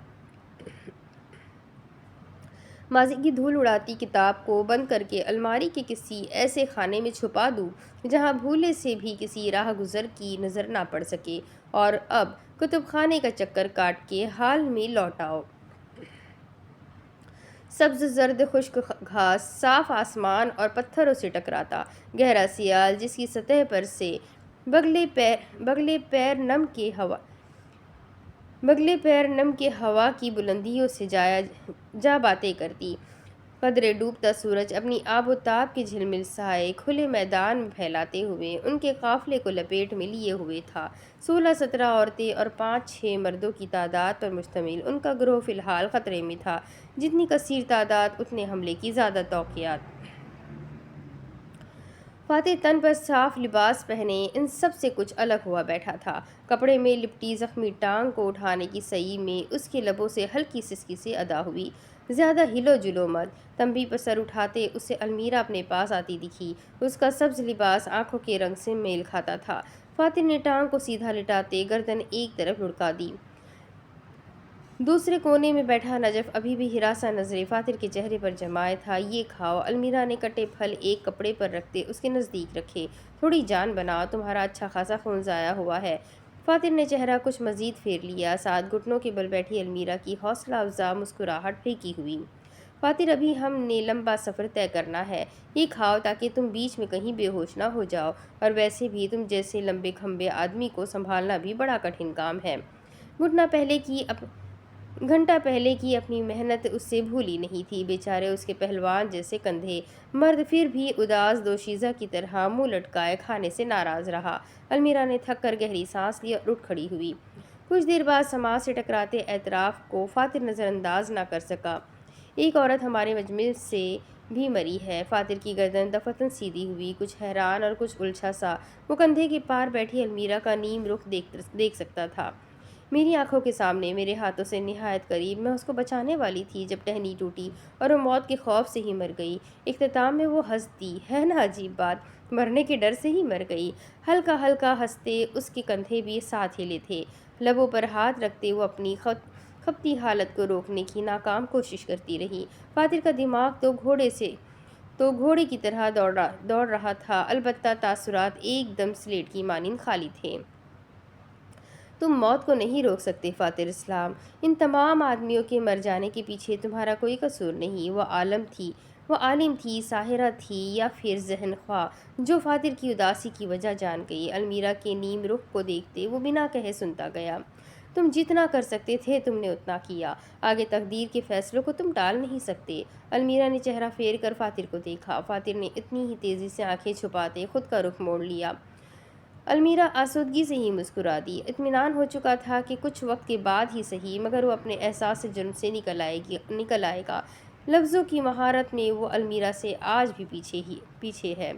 ماضی کی دھول اڑاتی کتاب کو بند کر کے الماری کے کسی ایسے خانے میں چھپا دوں جہاں بھولے سے بھی کسی راہ گزر کی نظر نہ پڑ سکے، اور اب کتب خانے کا چکر کاٹ کے حال میں لوٹ آؤ۔ سبز زرد خشک گھاس، صاف آسمان اور پتھروں سے ٹکراتا گہرا سیال جس کی سطح پر سے بگلے پیر نم کے ہوا کی بلندیوں سے جا باتیں کرتی۔ قدرے ڈوبتا سورج اپنی آب و تاب کے جھلمل سائے کھلے میدان میں پھیلاتے ہوئے ان کے قافلے کو لپیٹ میں لیے ہوئے تھا۔ 16-17 عورتیں اور 5-6 مردوں کی تعداد پر مشتمل ان کا گروہ فی الحال خطرے میں تھا۔ جتنی کثیر تعداد اتنے حملے کی زیادہ توقعات۔ فاتح تن پر صاف لباس پہنے ان سب سے کچھ الگ ہوا بیٹھا تھا۔ کپڑے میں لپٹی زخمی ٹانگ کو اٹھانے کی سعی میں اس کے لبوں سے ہلکی سسکی سے ادا ہوئی۔ زیادہ ہلو جلو مت۔ تنبیہ پر سر اٹھاتے اسے المیرا اپنے پاس آتی دکھی۔ اس کا سبز لباس آنکھوں کے رنگ سے میل کھاتا تھا۔ فاتح نے ٹانگ کو سیدھا لٹاتے گردن ایک طرف لڑکا دی۔ دوسرے کونے میں بیٹھا نجف ابھی بھی ہراساں نظریں فاتح کے چہرے پر جمائے تھا۔ یہ کھاؤ۔ المیرا نے کٹے پھل ایک کپڑے پر رکھتے اس کے نزدیک رکھے۔ تھوڑی جان بناؤ، تمہارا اچھا خاصا خون ضائع ہوا ہے۔ فاتح نے چہرہ کچھ مزید پھیر لیا۔ ساتھ گھٹنوں کے بل بیٹھی المیرا کی حوصلہ افزا مسکراہٹ پھیکی ہوئی۔ فاتح ابھی ہم نے لمبا سفر طے کرنا ہے۔ یہ کھاؤ تاکہ تم بیچ میں کہیں بے ہوش نہ ہو جاؤ، اور ویسے بھی تم جیسے لمبے کھمبے آدمی کو سنبھالنا بھی بڑا کٹھن کام ہے۔ گھنٹہ پہلے کی اپنی محنت اس سے بھولی نہیں تھی۔ بیچارے اس کے پہلوان جیسے کندھے۔ مرد پھر بھی اداس دوشیزہ کی طرح منہ لٹکائے کھانے سے ناراض رہا۔ المیرا نے تھک کر گہری سانس لی اور اٹھ کھڑی ہوئی۔ کچھ دیر بعد سماج سے ٹکراتے اعتراف کو فاتح نظر انداز نہ کر سکا۔ ایک عورت ہمارے مجمع سے بھی مری ہے۔ فاتح کی گردن دفتن سیدھی ہوئی، کچھ حیران اور کچھ الجھا سا۔ وہ کندھے کے پار بیٹھی المیرا کا نیم رخ دیکھ سکتا تھا۔ میری آنکھوں کے سامنے، میرے ہاتھوں سے نہایت قریب۔ میں اس کو بچانے والی تھی جب ٹہنی ٹوٹی اور وہ موت کے خوف سے ہی مر گئی۔ اختتام میں وہ ہنس دی۔ ہے نا عجیب بات، مرنے کے ڈر سے ہی مر گئی۔ ہلکا ہلکا ہنستے اس کے کندھے بھی ساتھ ہلے تھے۔ لبوں پر ہاتھ رکھتے وہ اپنی کھپتی حالت کو روکنے کی ناکام کوشش کرتی رہی۔ فاتح کا دماغ تو گھوڑے کی طرح دوڑ رہا تھا، البتہ تاثرات ایک دم سلیٹ کی مانند خالی تھے۔ تم موت کو نہیں روک سکتے فاتح اسلام۔ ان تمام آدمیوں کے مر جانے کے پیچھے تمہارا کوئی قصور نہیں۔ وہ عالم تھی، ساحرہ تھی، یا پھر ذہن خواہ جو فاتح کی اداسی کی وجہ جان گئی۔ المیرا کے نیم رخ کو دیکھتے وہ بنا کہے سنتا گیا۔ تم جتنا کر سکتے تھے تم نے اتنا کیا۔ آگے تقدیر کے فیصلوں کو تم ٹال نہیں سکتے۔ المیرا نے چہرہ پھیر کر فاتح کو دیکھا۔ فاتح نے اتنی ہی تیزی سے آنکھیں چھپاتے خود کا رخ موڑ لیا۔ المیرا آسودگی سے ہی مسکرا دی۔ اطمینان ہو چکا تھا کہ کچھ وقت کے بعد ہی صحیح مگر وہ اپنے احساس جرم سے نکل آئے گا۔ لفظوں کی مہارت میں وہ المیرا سے آج بھی پیچھے ہے۔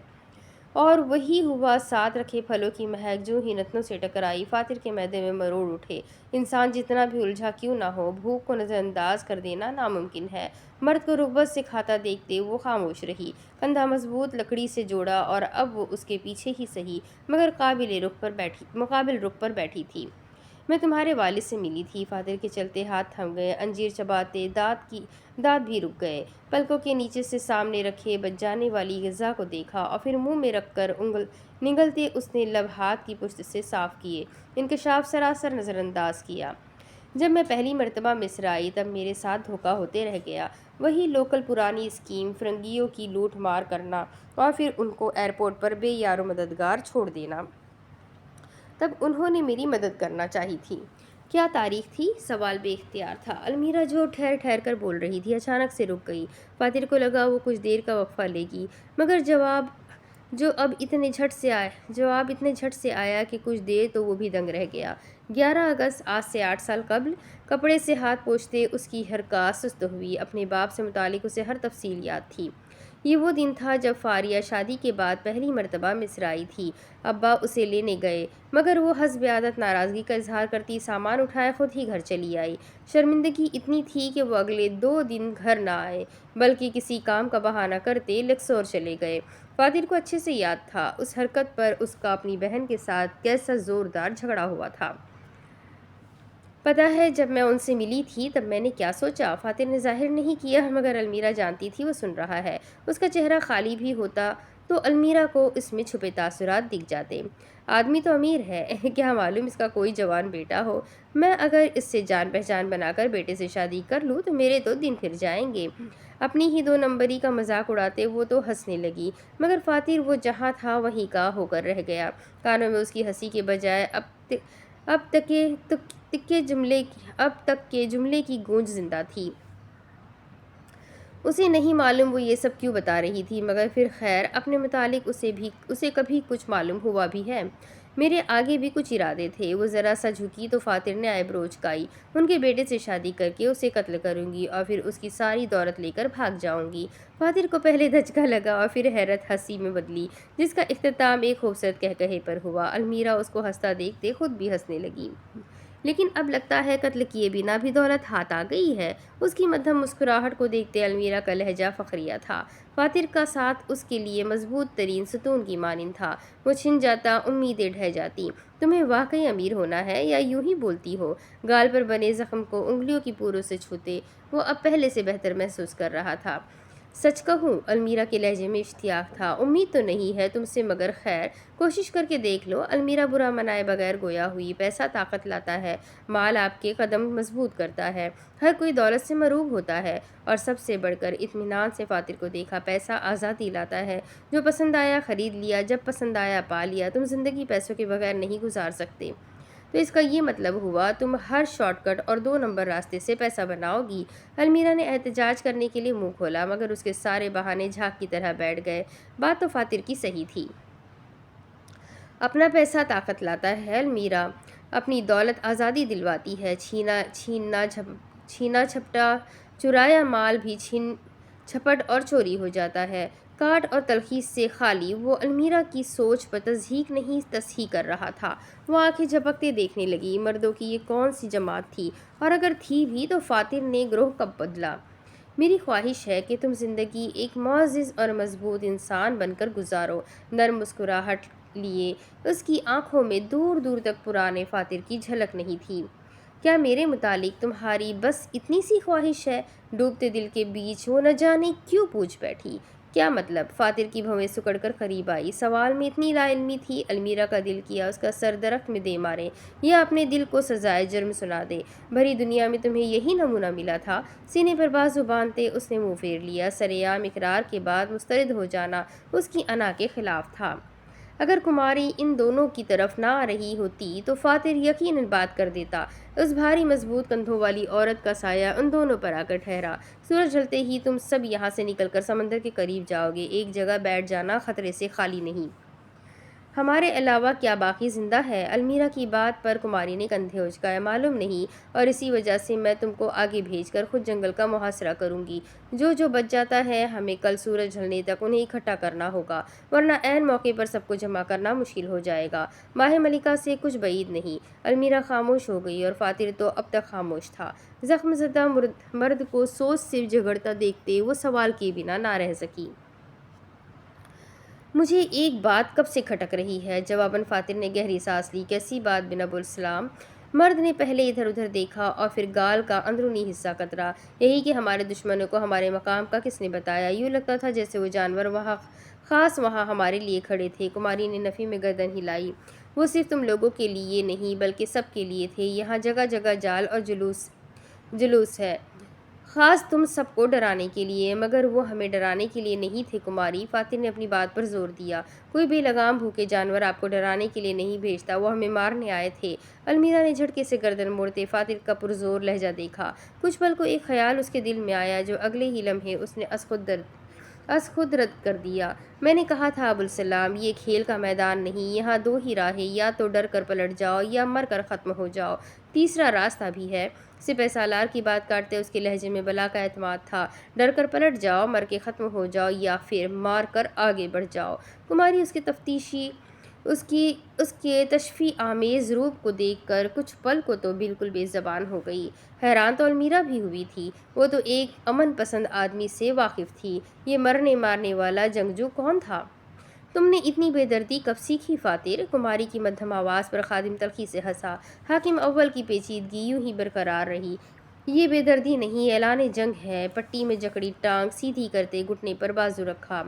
اور وہی ہوا، ساتھ رکھے پھلوں کی مہک جو ہی نتنوں سے ٹکرائی فاتح کے معدے میں مروڑ اٹھے۔ انسان جتنا بھی الجھا کیوں نہ ہو، بھوک کو نظر انداز کر دینا ناممکن ہے۔ مرد کو رغبت سے کھاتا دیکھتے وہ خاموش رہی۔ کندھا مضبوط لکڑی سے جوڑا اور اب وہ اس کے پیچھے ہی صحیح مگر مقابل رخ پر بیٹھی تھی۔ میں تمہارے والد سے ملی تھی۔ فاتح کے چلتے ہاتھ تھم گئے، انجیر چباتے دانت بھی رک گئے۔ پلکوں کے نیچے سے سامنے رکھے بچ جانے والی غذا کو دیکھا اور پھر منہ میں رکھ کر نگلتے اس نے لب ہاتھ کی پشت سے صاف کیے، انکشاف سراسر نظر انداز کیا۔ جب میں پہلی مرتبہ مصر آئی تب میرے ساتھ دھوکہ ہوتے رہ گیا۔ وہی لوکل پرانی اسکیم، فرنگیوں کی لوٹ مار کرنا اور پھر ان کو ایئرپورٹ پر بے یار و مددگار چھوڑ دینا۔ تب انہوں نے میری مدد کرنا چاہی تھی۔ کیا تاریخ تھی؟ سوال بے اختیار تھا۔ المیرا جو ٹھہر ٹھہر کر بول رہی تھی اچانک سے رک گئی۔ فاتح کو لگا وہ کچھ دیر کا وقفہ لے گی، مگر جواب اتنے جھٹ سے آیا کہ کچھ دیر تو وہ بھی دنگ رہ گیا۔ 11 اگست آج سے 8 سال قبل۔ کپڑے سے ہاتھ پوچھتے اس کی حرکات سست ہوئی۔ اپنے باپ سے متعلق اسے ہر تفصیل یاد تھی۔ یہ وہ دن تھا جب فاریہ شادی کے بعد پہلی مرتبہ مصر آئی تھی۔ ابا اسے لینے گئے مگر وہ حسب عادت ناراضگی کا اظہار کرتی سامان اٹھائے خود ہی گھر چلی آئی۔ شرمندگی اتنی تھی کہ وہ اگلے 2 دن گھر نہ آئے بلکہ کسی کام کا بہانہ کرتے لکسور چلے گئے۔ فاتر کو اچھے سے یاد تھا اس حرکت پر اس کا اپنی بہن کے ساتھ کیسا زوردار جھگڑا ہوا تھا۔ پتہ ہے جب میں ان سے ملی تھی تب میں نے کیا سوچا؟ فاتر نے ظاہر نہیں کیا مگر المیرا جانتی تھی وہ سن رہا ہے۔ اس کا چہرہ خالی بھی ہوتا تو المیرا کو اس میں چھپے تاثرات دکھ جاتے۔ آدمی تو امیر ہے، کیا معلوم اس کا کوئی جوان بیٹا ہو۔ میں اگر اس سے جان پہچان بنا کر بیٹے سے شادی کر لوں تو میرے تو دن پھر جائیں گے۔ اپنی ہی 2 نمبری کا مذاق اڑاتے وہ تو ہنسنے لگی مگر فاتر وہ جہاں تھا وہیں کا ہو کر رہ گیا۔ کانوں میں اس کی ہنسی کے بجائے اب تک کے جملے کی گونج زندہ تھی۔ اسے نہیں معلوم وہ یہ سب کیوں بتا رہی تھی مگر پھر خیر اپنے متعلق اسے کبھی کچھ معلوم ہوا بھی ہے؟ میرے آگے بھی کچھ ارادے تھے۔ وہ ذرا سا جھکی تو فاتر نے آئیبرو اچکائی۔ ان کے بیٹے سے شادی کر کے اسے قتل کروں گی اور پھر اس کی ساری دولت لے کر بھاگ جاؤں گی۔ فاتر کو پہلے دھچکا لگا اور پھر حیرت ہنسی میں بدلی جس کا اختتام ایک خوبصورت قہقہے پر ہوا۔ المیرا اس کو ہنستا دیکھتے خود بھی ہنسنے لگی۔ لیکن اب لگتا ہے قتل کیے بنا بھی دولت ہاتھ آ گئی ہے۔ اس کی مدھم مسکراہٹ کو دیکھتے المیرا کا لہجہ فخریہ تھا۔ فاتر کا ساتھ اس کے لیے مضبوط ترین ستون کی مانند تھا۔ وہ چھن جاتا امیدیں ڈھہ جاتی۔ تمہیں واقعی امیر ہونا ہے یا یوں ہی بولتی ہو؟ گال پر بنے زخم کو انگلیوں کی پوروں سے چھوتے وہ اب پہلے سے بہتر محسوس کر رہا تھا۔ سچ کہوں، المیرا کے لہجے میں اشتیاق تھا، امید تو نہیں ہے تم سے مگر خیر کوشش کر کے دیکھ لو۔ المیرا برا منائے بغیر گویا ہوئی۔ پیسہ طاقت لاتا ہے، مال آپ کے قدم مضبوط کرتا ہے، ہر کوئی دولت سے مروب ہوتا ہے اور سب سے بڑھ کر اطمینان سے فاتر کو دیکھا، پیسہ آزادی لاتا ہے۔ جو پسند آیا خرید لیا، جب پسند آیا پا لیا۔ تم زندگی پیسوں کے بغیر نہیں گزار سکتے۔ تو اس کا یہ مطلب ہوا تم ہر شارٹ کٹ اور 2 نمبر راستے سے پیسہ بناؤ گی؟ المیرا نے احتجاج کرنے کے لیے منہ کھولا مگر اس کے سارے بہانے جھاگ کی طرح بیٹھ گئے۔ بات تو فاتر کی صحیح تھی۔ اپنا پیسہ طاقت لاتا ہے المیرا، اپنی دولت آزادی دلواتی ہے۔ چھینا جھپٹا چرایا مال بھی چھین جھپٹ اور چوری ہو جاتا ہے۔ کاٹ اور تلخیص سے خالی وہ المیرا کی سوچ پر تصحیح نہیں تصحیح کر رہا تھا۔ وہ آنکھیں جھپکتے دیکھنے لگی۔ مردوں کی یہ کون سی جماعت تھی اور اگر تھی بھی تو فاتر نے گروہ کب بدلا؟ میری خواہش ہے کہ تم زندگی ایک معزز اور مضبوط انسان بن کر گزارو۔ نرم مسکراہٹ لیے اس کی آنکھوں میں دور دور تک پرانے فاتر کی جھلک نہیں تھی۔ کیا میرے متعلق تمہاری بس اتنی سی خواہش ہے؟ ڈوبتے دل کے بیچ وہ نہ جانے کیوں پوچھ بیٹھی۔ کیا مطلب؟ فاتر کی بھویں سکڑ کر قریب آئی۔ سوال میں اتنی لا علمی تھی، المیرا کا دل کیا اس کا سر درخت میں دے مارے یا اپنے دل کو سزائے جرم سنا دے۔ بھری دنیا میں تمہیں یہی نمونہ ملا تھا؟ سینے پر بازو باندھتے اس نے منہ پھیر لیا۔ سرعام اقرار کے بعد مسترد ہو جانا اس کی انا کے خلاف تھا۔ اگر کماری ان دونوں کی طرف نہ آ رہی ہوتی تو فاتر یقیناً بات کر دیتا۔ اس بھاری مضبوط کندھوں والی عورت کا سایہ ان دونوں پر آ کر ٹھہرا۔ سورج ڈھلتے ہی تم سب یہاں سے نکل کر سمندر کے قریب جاؤ گے۔ ایک جگہ بیٹھ جانا، خطرے سے خالی نہیں۔ ہمارے علاوہ کیا باقی زندہ ہے؟ المیرا کی بات پر کماری نے کندھے اچکائے۔ معلوم نہیں، اور اسی وجہ سے میں تم کو آگے بھیج کر خود جنگل کا محاصرہ کروں گی۔ جو بچ جاتا ہے ہمیں کل سورج ڈھلنے تک انہیں اکٹھا کرنا ہوگا ورنہ عین موقع پر سب کو جمع کرنا مشکل ہو جائے گا۔ ماہ ملکہ سے کچھ بعید نہیں۔ المیرا خاموش ہو گئی اور فاتر تو اب تک خاموش تھا۔ زخم زدہ مرد کو سوچ سے جھگڑتا دیکھتے وہ سوال کیے بنا نہ رہ سکی۔ مجھے ایک بات کب سے کھٹک رہی ہے۔ جواباً فاتر نے گہری سانس لی۔ کیسی بات بن ابوالسلام؟ مرد نے پہلے ادھر ادھر دیکھا اور پھر گال کا اندرونی حصہ کترا۔ یہی کہ ہمارے دشمنوں کو ہمارے مقام کا کس نے بتایا؟ یوں لگتا تھا جیسے وہ جانور وہاں ہمارے لیے کھڑے تھے۔ کماری نے نفی میں گردن ہلائی۔ وہ صرف تم لوگوں کے لیے نہیں بلکہ سب کے لیے تھے۔ یہاں جگہ جگہ جال اور جلوس ہے، خاص تم سب کو ڈرانے کے لیے، مگر وہ ہمیں ڈرانے کے لیے نہیں تھے کماری۔ فاتر نے اپنی بات پر زور دیا۔ کوئی بے لگام بھوکے جانور آپ کو ڈرانے کے لیے نہیں بھیجتا، وہ ہمیں مارنے آئے تھے۔ المیرا نے جھٹکے سے گردن موڑتے فاتر کا پرزور لہجہ دیکھا۔ کچھ پل کو ایک خیال اس کے دل میں آیا جو اگلے ہی لمحے اس نے از خود از خود رد کر دیا۔ میں نے کہا تھا ابوالسلام، یہ کھیل کا میدان نہیں، یہاں دو ہی راہیں، یا تو ڈر کر پلٹ جاؤ یا مر کر ختم ہو جاؤ، تیسرا راستہ بھی ہے۔ سپہ سالار کی بات کاٹتے اس کے لہجے میں بلا کا اعتماد تھا۔ ڈر کر پلٹ جاؤ، مر کے ختم ہو جاؤ، یا پھر مار کر آگے بڑھ جاؤ۔ کماری اس کے تشفی آمیز روپ کو دیکھ کر کچھ پل کو تو بالکل بے زبان ہو گئی۔ حیران تو المیرا بھی ہوئی تھی، وہ تو ایک امن پسند آدمی سے واقف تھی، یہ مرنے مارنے والا جنگجو کون تھا؟ تم نے اتنی بے دردی کب سیکھی فاتر؟ کماری کی مدھم آواز پر خادم تلخی سے ہنسا۔ حاکم اول کی پیچیدگی یوں ہی برقرار رہی۔ یہ بے دردی نہیں، اعلان جنگ ہے۔ پٹی میں جکڑی ٹانگ سیدھی کرتے گھٹنے پر بازو رکھا۔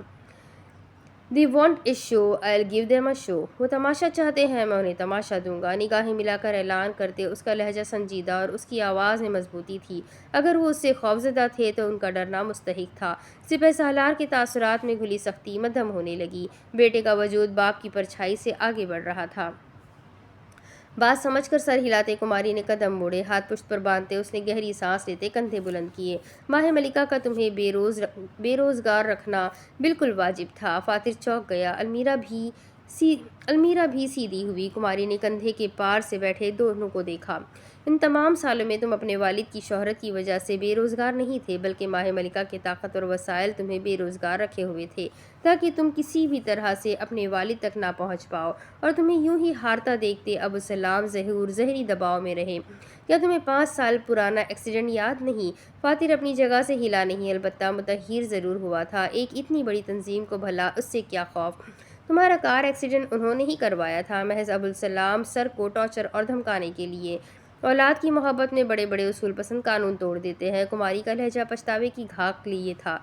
They want a show, I'll give them a show. وہ تماشا چاہتے ہیں، میں انہیں تماشا دوں گا۔ نگاہیں ملا کر اعلان کرتے اس کا لہجہ سنجیدہ اور اس کی آواز میں مضبوطی تھی۔ اگر وہ اس سے خوفزدہ تھے تو ان کا ڈرنا مستحق تھا۔ سپہ سالار کے تاثرات میں گھلی سختی مدھم ہونے لگی۔ بیٹے کا وجود باپ کی پرچھائی سے آگے بڑھ رہا تھا۔ بات سمجھ کر سر ہلاتے کماری نے قدم موڑے، ہاتھ پشت پر باندھتے اس نے گہری سانس لیتے کندھے بلند کیے۔ ماہ ملکہ کا تمہیں بے روزگار رکھنا بالکل واجب تھا۔ فاتر چونک گیا۔ المیرا بھی سیدھی ہوئی۔ کماری نے کندھے کے پار سے بیٹھے دونوں کو دیکھا۔ ان تمام سالوں میں تم اپنے والد کی شہرت کی وجہ سے بے روزگار نہیں تھے، بلکہ ماہ ملکہ کی طاقت اور وسائل تمہیں بے روزگار رکھے ہوئے تھے، تاکہ تم کسی بھی طرح سے اپنے والد تک نہ پہنچ پاؤ اور تمہیں یوں ہی ہارتا دیکھتے ابوالسلام ظہور زہری دباؤ میں رہے۔ کیا تمہیں 5 سال پرانا ایکسیڈنٹ یاد نہیں؟ فاتر اپنی جگہ سے ہلا نہیں، البتہ متحیر ضرور ہوا تھا۔ ایک اتنی بڑی تنظیم کو بھلا اس سے کیا خوف؟ تمہارا کار ایکسیڈنٹ انہوں نے ہی کروایا تھا، محض ابوالسلام سر کو ٹارچر اور دھمکانے کے لیے۔ اولاد کی محبت میں بڑے بڑے اصول پسند قانون توڑ دیتے ہیں۔ کماری کا لہجہ پچھتاوے کی گھاک لیے تھا۔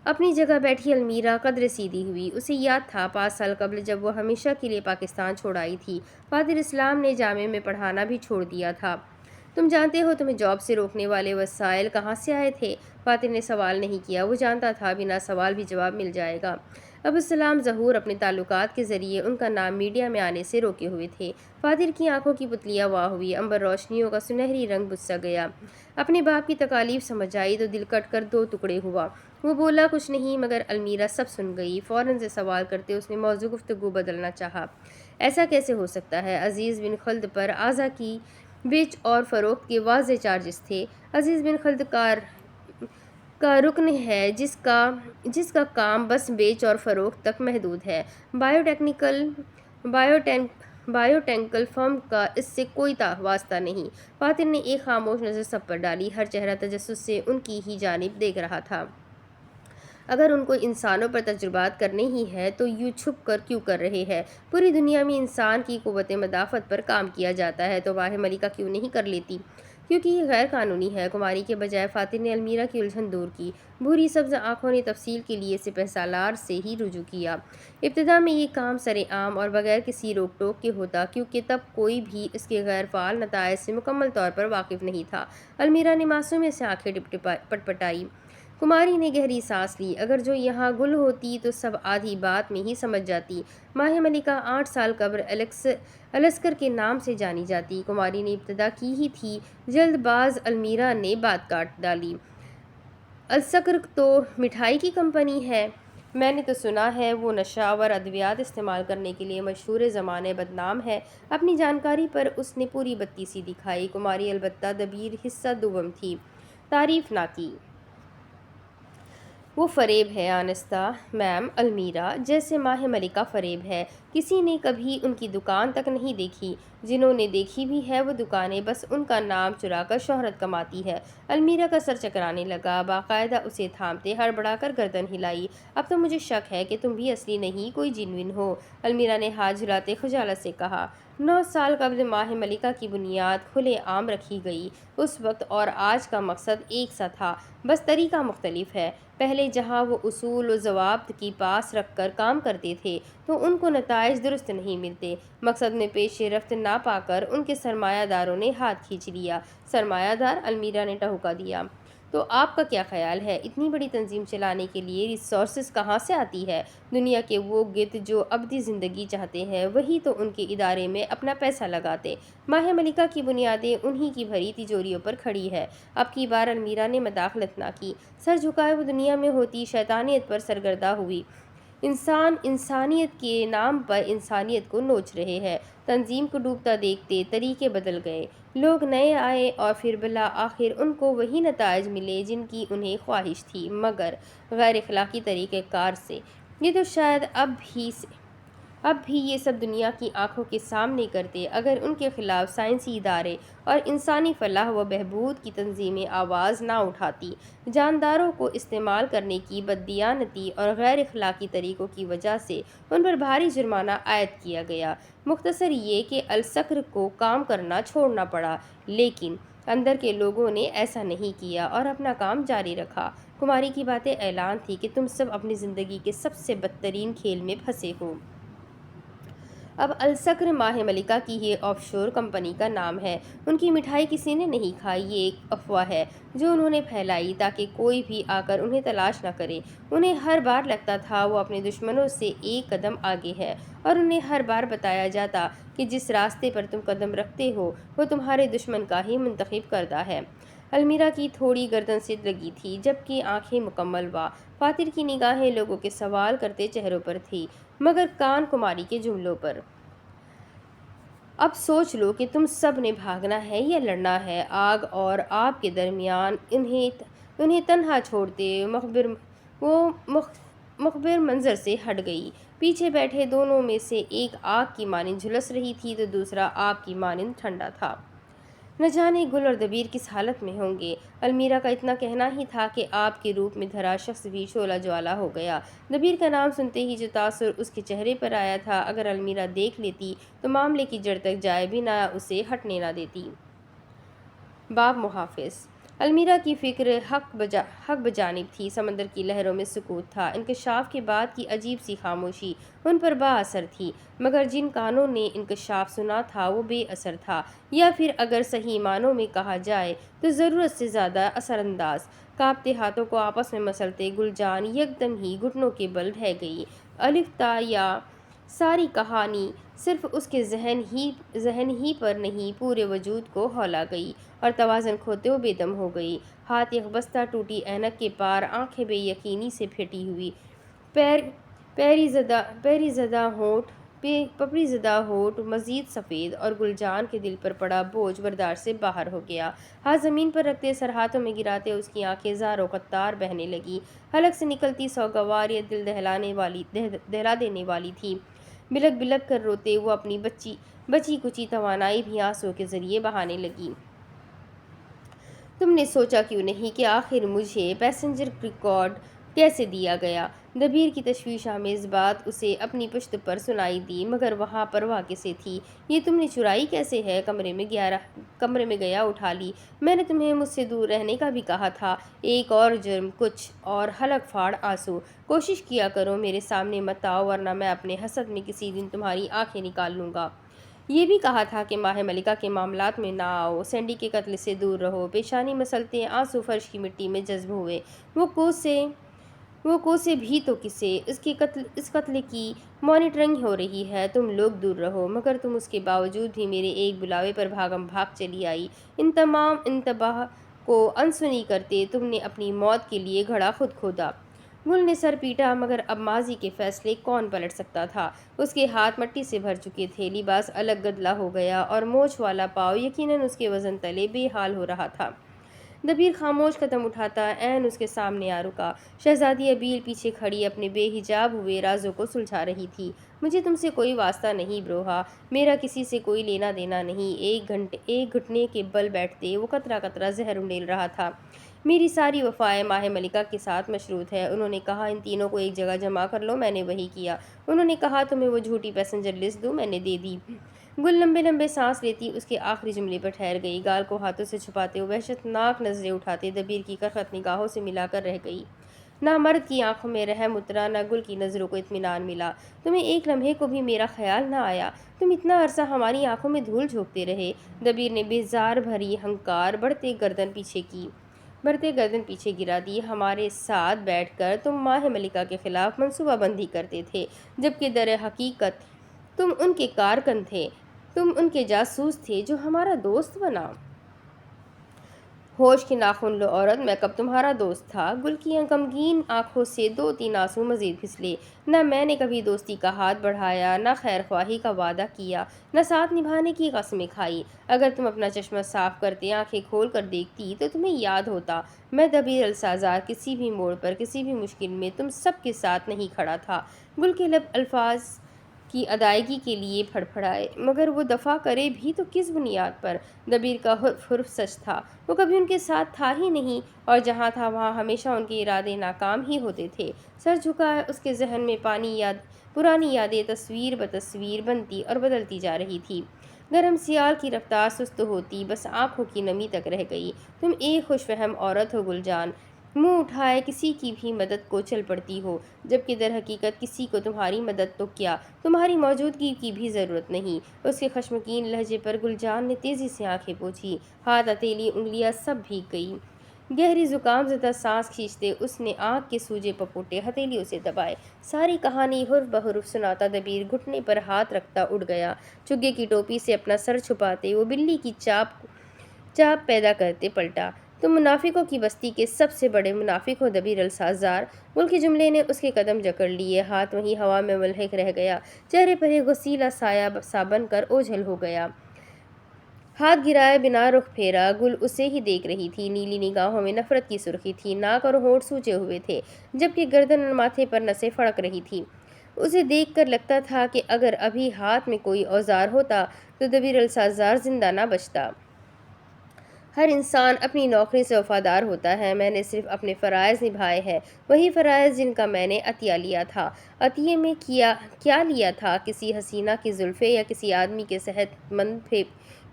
اپنی جگہ بیٹھی المیرا قدرے سیدھی ہوئی۔ اسے یاد تھا 5 سال قبل جب وہ ہمیشہ کے لیے پاکستان چھوڑ آئی تھی، فاتر اسلام نے جامعہ میں پڑھانا بھی چھوڑ دیا تھا۔ تم جانتے ہو تمہیں جاب سے روکنے والے وسائل کہاں سے آئے تھے؟ فاتر نے سوال نہیں کیا، وہ جانتا تھا بنا سوال بھی جواب مل جائے گا۔ ابوالسلام ظہور اپنے تعلقات کے ذریعے ان کا نام میڈیا میں آنے سے روکے ہوئے تھے۔ فاتر کی آنکھوں کی پتلیاں واہ ہوئی، عنبر روشنیوں کا سنہری رنگ بجھ سا گیا۔ اپنے باپ کی تکالیف سمجھ آئی تو دل کٹ کر 2 ٹکڑے ہوا۔ وہ بولا کچھ نہیں، مگر المیرا سب سن گئی۔ فوراً سے سوال کرتے اس نے موضوع گفتگو بدلنا چاہا۔ ایسا کیسے ہو سکتا ہے؟ عزیز بن خلد پر اعضا کی بیچ اور فروخت کے واضح چارجز تھے۔ عزیز بن خلد کا رکن ہے جس کا کام بس بیچ اور فروخت تک محدود ہے۔ بایو ٹیکنیکل فرم کا اس سے کوئی واسطہ نہیں۔ فاتر نے ایک خاموش نظر سب پر ڈالی، ہر چہرہ تجسس سے ان کی ہی جانب دیکھ رہا تھا۔ اگر ان کو انسانوں پر تجربات کرنے ہی ہے تو یوں چھپ کر کیوں کر رہے ہیں؟ پوری دنیا میں انسان کی قوت مدافعت پر کام کیا جاتا ہے تو ماہ ملکہ کیوں نہیں کر لیتی؟ کیونکہ یہ غیر قانونی ہے۔ کماری کے بجائے فاتر نے المیرا کی الجھن دور کی۔ بھوری سبز آنکھوں نے تفصیل کے لیے سپہ سالار سے ہی رجوع کیا۔ ابتدا میں یہ کام سرِ عام اور بغیر کسی روک ٹوک کے ہوتا، کیونکہ تب کوئی بھی اس کے غیر فعال نتائج سے مکمل طور پر واقف نہیں تھا۔ المیرا نے معصومیت سے آنکھیں پٹپٹائی۔ کماری نے گہری سانس لی۔ اگر جو یہاں گل ہوتی تو سب آدھی بات میں ہی سمجھ جاتی۔ ماہ ملکہ 8 سال قبل الاسکر کے نام سے جانی جاتی۔ کماری نے ابتدا کی ہی تھی، جلد باز المیرا نے بات کاٹ ڈالی۔ الاسکر تو مٹھائی کی کمپنی ہے؟ میں نے تو سنا ہے وہ نشہ آور ادویات استعمال کرنے کے لیے مشہور زمانے بدنام ہے۔ اپنی جانکاری پر اس نے پوری بتی سی دکھائی۔ کماری البتہ دبیر حصہ دوم تھی، تعریف نہ کی۔ وہ فریب ہے آنستہ میم المیرا، جیسے ماہ ملکہ فریب ہے۔ کسی نے کبھی ان کی دکان تک نہیں دیکھی، جنہوں نے دیکھی بھی ہے وہ دکانیں بس ان کا نام چرا کر شہرت کماتی ہے۔ المیرا کا سر چکرانے لگا، باقاعدہ اسے تھامتے ہڑبڑا کر گردن ہلائی۔ اب تو مجھے شک ہے کہ تم بھی اصلی نہیں کوئی جینوین ہو، المیرا نے ہاتھ جھلاتے خجالت سے کہا۔ 9 سال قبل ماہ ملکہ کی بنیاد کھلے عام رکھی گئی۔ اس وقت اور آج کا مقصد ایک سا تھا، بس طریقہ مختلف ہے۔ پہلے جہاں وہ اصول و ضوابط کی پاس رکھ کر کام کرتے تھے تو ان کو نتائج درست نہیں ملتے۔ مقصد میں پیش رفت نہ پا کر ان کے سرمایہ داروں نے ہاتھ کھینچ لیا۔ سرمایہ دار؟ المیرا نے ٹہوکا دیا۔ تو آپ کا کیا خیال ہے، اتنی بڑی تنظیم چلانے کے لیے ریسورسز کہاں سے آتی ہے؟ دنیا کے وہ گت جو ابدی زندگی چاہتے ہیں وہی تو ان کے ادارے میں اپنا پیسہ لگاتے۔ ماہ ملکہ کی بنیادیں انہی کی بھری تجوریوں پر کھڑی ہے۔ اب کی بار المیرا نے مداخلت نہ کی، سر جھکائے وہ دنیا میں ہوتی شیطانیت پر سرگردہ ہوئی۔ انسان انسانیت کے نام پر انسانیت کو نوچ رہے ہیں۔ تنظیم کو ڈوبتا دیکھتے طریقے بدل گئے، لوگ نئے آئے اور پھر بالآخر ان کو وہی نتائج ملے جن کی انہیں خواہش تھی، مگر غیر اخلاقی طریقہ کار سے۔ یہ تو شاید اب بھی یہ سب دنیا کی آنکھوں کے سامنے کرتے اگر ان کے خلاف سائنسی ادارے اور انسانی فلاح و بہبود کی تنظیمیں آواز نہ اٹھاتی۔ جانداروں کو استعمال کرنے کی بددیانتی اور غیر اخلاقی طریقوں کی وجہ سے ان پر بھاری جرمانہ عائد کیا گیا۔ مختصر یہ کہ الصقر کو کام کرنا چھوڑنا پڑا، لیکن اندر کے لوگوں نے ایسا نہیں کیا اور اپنا کام جاری رکھا۔ کماری کی باتیں اعلان تھی کہ تم سب اپنی زندگی کے سب سے بدترین کھیل میں پھنسے ہو۔ اب الصقر ماہ ملکہ کی یہ آف شور کمپنی کا نام ہے۔ ان کی مٹھائی کسی نے نہیں کھائی، یہ ایک افواہ ہے جو انہوں نے پھیلائی تاکہ کوئی بھی آ کر انہیں تلاش نہ کرے۔ انہیں ہر بار لگتا تھا وہ اپنے دشمنوں سے ایک قدم آگے ہے، اور انہیں ہر بار بتایا جاتا کہ جس راستے پر تم قدم رکھتے ہو وہ تمہارے دشمن کا ہی منتخب کردہ ہے۔ المیرا کی تھوڑی گردن سے لگی تھی جبکہ آنکھیں مکمل وا۔ فاتر کی نگاہیں لوگوں کے سوال کرتے چہروں پر تھی، مگر کان کماری کے جملوں پر۔ اب سوچ لو کہ تم سب نے بھاگنا ہے یا لڑنا ہے۔ آگ اور آب کے درمیان انہیں تنہا چھوڑتے وہ مخبر منظر سے ہٹ گئی۔ پیچھے بیٹھے دونوں میں سے ایک آگ کی مانند جھلس رہی تھی تو دوسرا آب کی مانند ٹھنڈا تھا۔ نہ جانے گل اور دبیر کس حالت میں ہوں گے۔ المیرا کا اتنا کہنا ہی تھا کہ آب کے روپ میں دھرا شخص بھی شعلہ جوالا ہو گیا۔ دبیر کا نام سنتے ہی جو تاثر اس کے چہرے پر آیا تھا، اگر المیرا دیکھ لیتی تو معاملے کی جڑ تک جائے بنا اسے ہٹنے نہ دیتی۔ باب محافظ۔ المیرا کی فکر حق بجانب تھی۔ سمندر کی لہروں میں سکوت تھا۔ انکشاف کے بعد کی عجیب سی خاموشی ان پر با اثر تھی، مگر جن کانوں نے انکشاف سنا تھا وہ بے اثر تھا، یا پھر اگر صحیح معنوں میں کہا جائے تو ضرورت سے زیادہ اثر انداز۔ کانپتے ہاتھوں کو آپس میں مسلتے گل جان یکدم ہی گھٹنوں کے بل ڈھہ گئی۔ الف تا یا ساری کہانی صرف اس کے ذہن ہی پر نہیں، پورے وجود کو ہولا گئی اور توازن کھوتے ہوئے بے دم ہو گئی۔ ہاتھ یکبستہ ٹوٹی اینک کے پار، آنکھیں بے یقینی سے پھٹی ہوئی، پپڑی زدہ ہونٹ مزید سفید، اور گل جان کے دل پر پڑا بوجھ برداشت سے باہر ہو گیا۔ ہاتھ زمین پر رکھتے سر ہاتھوں میں گراتے اس کی آنکھیں زار و قطار بہنے لگی۔ حلق سے نکلتی سوگوار یہ دل دہلا دینے والی تھی۔ بلک بلک کر روتے وہ اپنی بچی کچی توانائی بھی آنسوؤں کے ذریعے بہانے لگی۔ تم نے سوچا کیوں نہیں کہ آخر مجھے پیسنجر ریکارڈ کیسے دیا گیا؟ دبیر کی تشویش آمیز بات اسے اپنی پشت پر سنائی دی، مگر وہاں پرواہ کسے تھی؟ یہ تم نے چرائی کیسے ہے؟ کمرے میں گیا اٹھا لی۔ میں نے تمہیں مجھ سے دور رہنے کا بھی کہا تھا۔ ایک اور جرم، کچھ اور حلق پھاڑ آنسو۔ کوشش کیا کرو میرے سامنے مت آؤ، ورنہ میں اپنے حسد میں کسی دن تمہاری آنکھیں نکال لوں گا۔ یہ بھی کہا تھا کہ ماہ ملکہ کے معاملات میں نہ آؤ، سینڈی کے قتل سے دور رہو۔ پیشانی مسلتے آنسو فرش کی مٹی میں جذب ہوئے۔ وہ کوسے بھی تو کسے؟ اس قتل کی مانیٹرنگ ہو رہی ہے، تم لوگ دور رہو۔ مگر تم اس کے باوجود بھی میرے ایک بلاوے پر بھاگم بھاگ چلی آئی۔ ان تمام انتباہ کو انسنی کرتے تم نے اپنی موت کے لیے گھڑا خود کھودا۔ گل نے سر پیٹا، مگر اب ماضی کے فیصلے کون پلٹ سکتا تھا؟ اس کے ہاتھ مٹی سے بھر چکے تھے، لباس الگ گدلا ہو گیا اور موچھ والا پاؤں یقیناً اس کے وزن تلے بے حال ہو رہا تھا۔ دبیر خاموش قدم اٹھاتا عین اس کے سامنے آ رکا۔ شہزادی ابیل پیچھے کھڑی اپنے بے حجاب ہوئے رازوں کو سلجھا رہی تھی۔ مجھے تم سے کوئی واسطہ نہیں بروہا، میرا کسی سے کوئی لینا دینا نہیں۔ ایک گھٹنے کے بل بیٹھتے وہ قطرہ قطرہ زہر انڈیل رہا تھا۔ میری ساری وفائیں ماہ ملکہ کے ساتھ مشروط ہے۔ انہوں نے کہا ان تینوں کو ایک جگہ جمع کر لو، میں نے وہی کیا۔ انہوں نے کہا تمہیں وہ جھوٹی پیسنجر لسٹ دوں، میں نے دے دی۔ گل لمبے لمبے سانس لیتی اس کے آخری جملے پر ٹھہر گئی، گال کو ہاتھوں سے چھپاتے ہوئے وحشت ناک نظریں اٹھاتے دبیر کی کرخت نگاہوں سے ملا کر رہ گئی۔ نہ مرد کی آنکھوں میں رحم اترا، نہ گل کی نظروں کو اطمینان ملا۔ تمہیں ایک لمحے کو بھی میرا خیال نہ آیا؟ تم اتنا عرصہ ہماری آنکھوں میں دھول جھونکتے رہے۔ دبیر نے بیزار بھری ہنکار بڑھتے گردن پیچھے کی۔ بڑھتے گردن پیچھے گرا دی۔ ہمارے ساتھ بیٹھ کر تم ماہ ملکہ کے خلاف منصوبہ بندی کرتے تھے، جبکہ در حقیقت تم ان کے کارکن تھے، تم ان کے جاسوس تھے جو ہمارا دوست بنا۔ ہوش کے ناخن لو عورت، میں کب تمہارا دوست تھا؟ گل کی غمگین آنکھوں سے 2-3 آنسو مزید پھسلے۔ نہ میں نے کبھی دوستی کا ہاتھ بڑھایا، نہ خیر خواہی کا وعدہ کیا، نہ ساتھ نبھانے کی قسمیں کھائی۔ اگر تم اپنا چشمہ صاف کرتے، آنکھیں کھول کر دیکھتی تو تمہیں یاد ہوتا میں دبیر السازار کسی بھی موڑ پر، کسی بھی مشکل میں تم سب کے ساتھ نہیں کھڑا تھا۔ گل کے لب الفاظ کی ادائیگی کے لیے پھڑپھڑائے، مگر وہ دفع کرے بھی تو کس بنیاد پر؟ دبیر کا حرف سچ تھا، وہ کبھی ان کے ساتھ تھا ہی نہیں، اور جہاں تھا وہاں ہمیشہ ان کے ارادے ناکام ہی ہوتے تھے۔ سر جھکائے اس کے ذہن میں پرانی یادیں تصویر بتصویر بنتی اور بدلتی جا رہی تھی۔ گرم سیال کی رفتار سست ہوتی بس آنکھوں کی نمی تک رہ گئی۔ تم ایک خوش فہم عورت ہو گل جان، منہ اٹھائے کسی کی بھی مدد کو چل پڑتی ہو، جبکہ در حقیقت کسی کو تمہاری مدد تو کیا، تمہاری موجودگی کی بھی ضرورت نہیں۔ اس کے خشمگین لہجے پر گل جان نے تیزی سے آنکھیں پوچھی، ہاتھ ہتھیلی انگلیاں سب بھیگ گئیں۔ گہری زکام زدہ سانس کھینچتے اس نے آنکھ کے سوجے پپوٹے ہتھیلیوں سے دبائے۔ ساری کہانی حرف بحرف سناتا دبیر گھٹنے پر ہاتھ رکھتا اڑ گیا۔ چگے کی ٹوپی سے اپنا سر چھپاتے وہ بلی کی چاپ پیدا کرتے پلٹا۔ تم منافقوں کی بستی کے سب سے بڑے منافق ہو دبیر السازار۔ گل کے جملے نے اس کے قدم جکڑ لیے، ہاتھ وہیں ہوا میں ملحق رہ گیا، چہرے پر ایک وسیلہ سایہ سا بن کر اوجھل ہو گیا۔ ہاتھ گرائے بنا رخ پھیرا۔ گل اسے ہی دیکھ رہی تھی، نیلی نگاہوں میں نفرت کی سرخی تھی، ناک اور ہونٹ سوجے ہوئے تھے، جبکہ گردن اور ماتھے پر نسیں پھڑک رہی تھی۔ اسے دیکھ کر لگتا تھا کہ اگر ابھی ہاتھ میں کوئی اوزار ہوتا تو دبیر السازار زندہ نہ بچتا۔ ہر انسان اپنی نوکری سے وفادار ہوتا ہے، میں نے صرف اپنے فرائض نبھائے ہیں، وہی فرائض جن کا میں نے عطیہ لیا تھا۔ عطیے میں کیا لیا تھا؟ کسی حسینہ کی زلفیں یا کسی آدمی کے صحت مند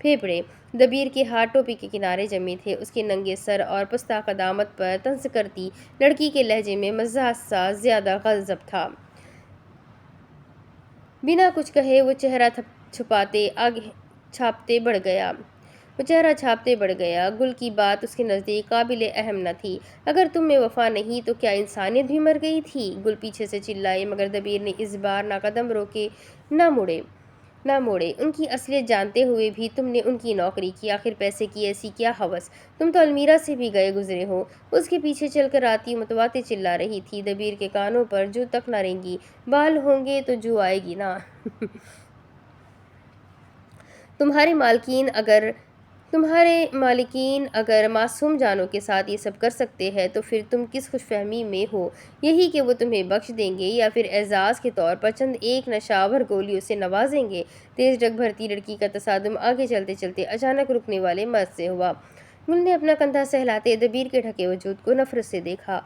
پھیپھڑے؟ دبیر کے ہاتھ ٹوپی کے کنارے جمے تھے، اس کے ننگے سر اور پستہ قدامت پر طنز کرتی لڑکی کے لہجے میں مزاح سا زیادہ غضب تھا۔ بنا کچھ کہے وہ چہرہ چھاپتے بڑھ گیا۔ گل کی بات اس کے نزدیک قابل اہم نہ تھی۔ اگر تم میں وفا نہیں تو کیا انسانیت بھی مر گئی تھی؟ گل پیچھے سے چلائی، مگر دبیر نے اس بار نہ قدم روکے نہ موڑے۔ ان کی اصلیت جانتے ہوئے بھی تم نے ان کی نوکری کی، آخر پیسے کی ایسی کیا ہوس؟ تم تو المیرا سے بھی گئے گزرے ہو۔ اس کے پیچھے چل کر آتی متواتر چلا رہی تھی۔ دبیر کے کانوں پر جو تک نہ رینگی، بال ہوں گے تو جو آئے گی نا۔ تمہارے مالکین اگر معصوم جانوں کے ساتھ یہ سب کر سکتے ہیں تو پھر تم کس خوش فہمی میں ہو؟ یہی کہ وہ تمہیں بخش دیں گے یا پھر اعزاز کے طور پر چند ایک نشاور گولیوں سے نوازیں گے؟ تیز ڈگ بھرتی لڑکی کا تصادم آگے چلتے چلتے اچانک رکنے والے مرد سے ہوا۔ گل نے اپنا کندھا سہلاتے دبیر کے ڈھکے وجود کو نفرت سے دیکھا۔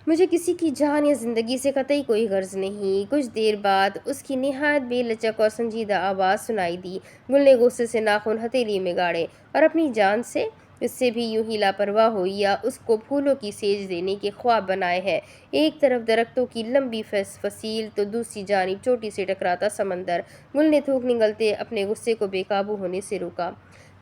مجھے کسی کی جان یا زندگی سے قطعی کوئی غرض نہیں۔ کچھ دیر بعد اس کی نہایت بے لچک اور سنجیدہ آواز سنائی دی۔ گل نے غصے سے ناخن ہتھیلی میں گاڑے، اور اپنی جان سے؟ اس سے بھی یوں ہی لاپرواہ ہوئی یا اس کو پھولوں کی سیج دینے کے خواب بنائے ہے؟ ایک طرف درختوں کی لمبی فصیل تو دوسری جانب چوٹی سے ٹکراتا سمندر۔ گل نے تھوک نگلتے اپنے غصے کو بے قابو ہونے سے روکا۔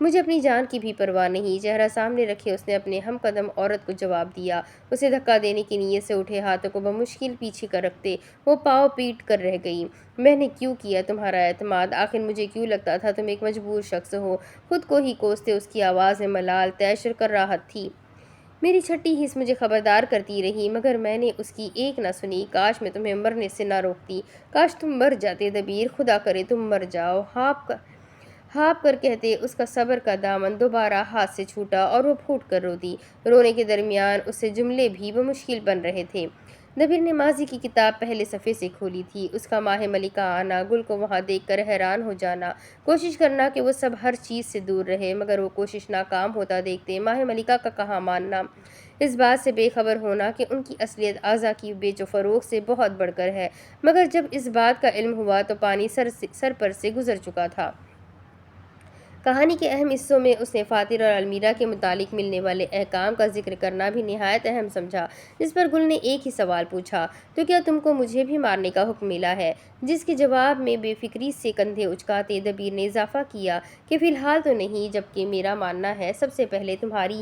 مجھے اپنی جان کی بھی پرواہ نہیں، چہرہ سامنے رکھے اس نے اپنے ہم قدم عورت کو جواب دیا۔ اسے دھکا دینے کی نیت سے اٹھے ہاتھوں کو بمشکل پیچھے کر رکھتے وہ پاؤں پیٹ کر رہ گئی۔ میں نے کیوں کیا تمہارا اعتماد؟ آخر مجھے کیوں لگتا تھا تم ایک مجبور شخص ہو؟ خود کو ہی کوستے اس کی آواز میں ملال طیشر کر راحت تھی۔ میری چھٹی حس مجھے خبردار کرتی رہی، مگر میں نے اس کی ایک نہ سنی۔ کاش میں تمہیں مرنے سے نہ روکتی، کاش تم مر جاتے دبیر، خدا کرے تم مر جاؤ۔ ہاپ کر کہتے اس کا صبر کا دامن دوبارہ ہاتھ سے چھوٹا اور وہ پھوٹ کر رو دی۔ رونے کے درمیان اس سے جملے بھی بمشکل بن رہے تھے۔ دبیر نے ماضی کی کتاب پہلے صفحے سے کھولی تھی۔ اس کا ماہ ملکہ آنا، گل کو وہاں دیکھ کر حیران ہو جانا، کوشش کرنا کہ وہ سب ہر چیز سے دور رہے، مگر وہ کوشش ناکام ہوتا دیکھتے ماہ ملکہ کا کہاں ماننا، اس بات سے بے خبر ہونا کہ ان کی اصلیت اعضا کی بیچ و فروخت سے بہت بڑھ کر ہے۔ مگر جب اس بات کا علم ہوا تو پانی سر پر سے گزر چکا تھا۔ کہانی کے اہم حصوں میں اس نے فاتر اور المیرا کے متعلق ملنے والے احکام کا ذکر کرنا بھی نہایت اہم سمجھا، جس پر گل نے ایک ہی سوال پوچھا، تو کیا تم کو مجھے بھی مارنے کا حکم ملا ہے؟ جس کے جواب میں بے فکری سے کندھے اچکاتے دبیر نے اضافہ کیا کہ فی الحال تو نہیں، جبکہ میرا ماننا ہے سب سے پہلے تمہاری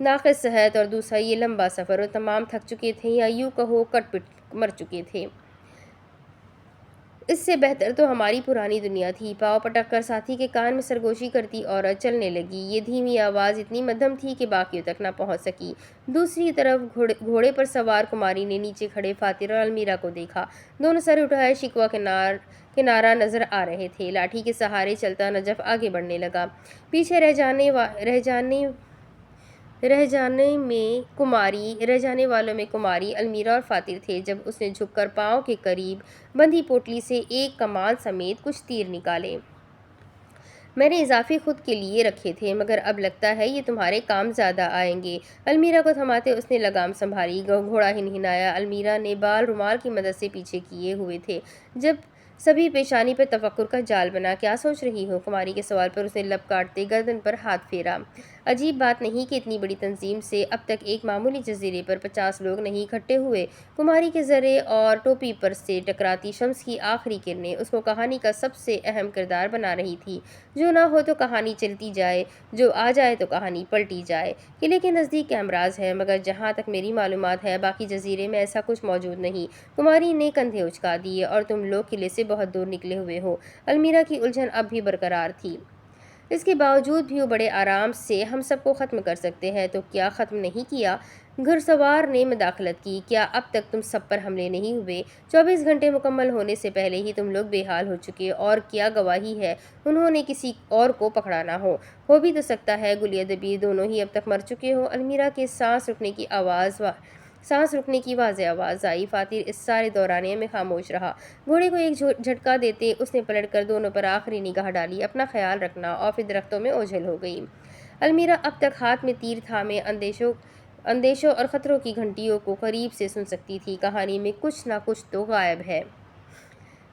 ناقص صحت اور دوسرا یہ لمبا سفر، اور تمام تھک چکے تھے یا یوں کہو کٹ پٹ مر چکے تھے۔ اس سے بہتر تو ہماری پرانی دنیا تھی۔ پاؤں پٹک کر ساتھی کے کان میں سرگوشی کرتی عورت چلنے لگی۔ یہ دھیمی آواز اتنی مدھم تھی کہ باقیوں تک نہ پہنچ سکی۔ دوسری طرف گھوڑے پر سوار کماری نے نیچے کھڑے فاتر اور المیرا کو دیکھا۔ دونوں سر اٹھائے شکوہ کنارہ نظر آ رہے تھے۔ لاٹھی کے سہارے چلتا نجف آگے بڑھنے لگا۔ پیچھے رہ جانے والوں میں کماری، المیرا اور فاتر تھے۔ جب اس نے جھک کر پاؤں کے قریب بندھی پوٹلی سے ایک کمان سمیت کچھ تیر نکالے۔ میں نے اضافی خود کے لیے رکھے تھے، مگر اب لگتا ہے یہ تمہارے کام زیادہ آئیں گے۔ المیرا کو تھماتے اس نے لگام سنبھالی۔ گھوڑا ہنہنایا۔ المیرا نے بال رومال کی مدد سے پیچھے کیے ہوئے تھے جب سبھی پیشانی پر تفکر کا جال بنا۔ کیا سوچ رہی ہو؟ کماری کے سوال پر اس نے لب کاٹتے گردن پر ہاتھ پھیرا۔ عجیب بات نہیں کہ اتنی بڑی تنظیم سے اب تک ایک معمولی جزیرے پر 50 لوگ نہیں اکٹھے ہوئے۔ کماری کے زرے اور ٹوپی پر سے ٹکراتی شمس کی آخری کرنیں اس کو کہانی کا سب سے اہم کردار بنا رہی تھی۔ جو نہ ہو تو کہانی چلتی جائے، جو آ جائے تو کہانی پلٹی جائے۔ قلعے کے نزدیک کیمراز ہے، مگر جہاں تک میری معلومات ہے باقی جزیرے میں ایسا کچھ موجود نہیں۔ کماری نے کندھے اچکا دیے۔ اور تم لوگ قلعے سے بہت دور نکلے ہوئے ہو۔ المیرا کی الجھن اب بھی برقرار تھی۔ اس کے باوجود بھی وہ بڑے آرام سے ہم سب کو ختم کر سکتے ہیں، تو کیا ختم نہیں کیا؟ گھڑ سوار نے مداخلت کی۔ کیا اب تک تم سب پر حملے نہیں ہوئے؟ 24 گھنٹے مکمل ہونے سے پہلے ہی تم لوگ بے حال ہو چکے، اور کیا گواہی ہے انہوں نے کسی اور کو پکڑا نہ ہو بھی تو سکتا ہے گل یا دبیر دونوں ہی اب تک مر چکے ہوں۔ المیرا کے سانس رکنے کی واضح آواز آئی۔ فاتر اس سارے دورانیے میں خاموش رہا۔ گھوڑے کو ایک جھٹکا دیتے اس نے پلٹ کر دونوں پر آخری نگاہ ڈالی۔ اپنا خیال رکھنا، اور پھر درختوں میں اوجھل ہو گئی۔ المیرا اب تک ہاتھ میں تیر تھامے اندیشوں اور خطروں کی گھنٹیوں کو قریب سے سن سکتی تھی۔ کہانی میں کچھ نہ کچھ تو غائب ہے۔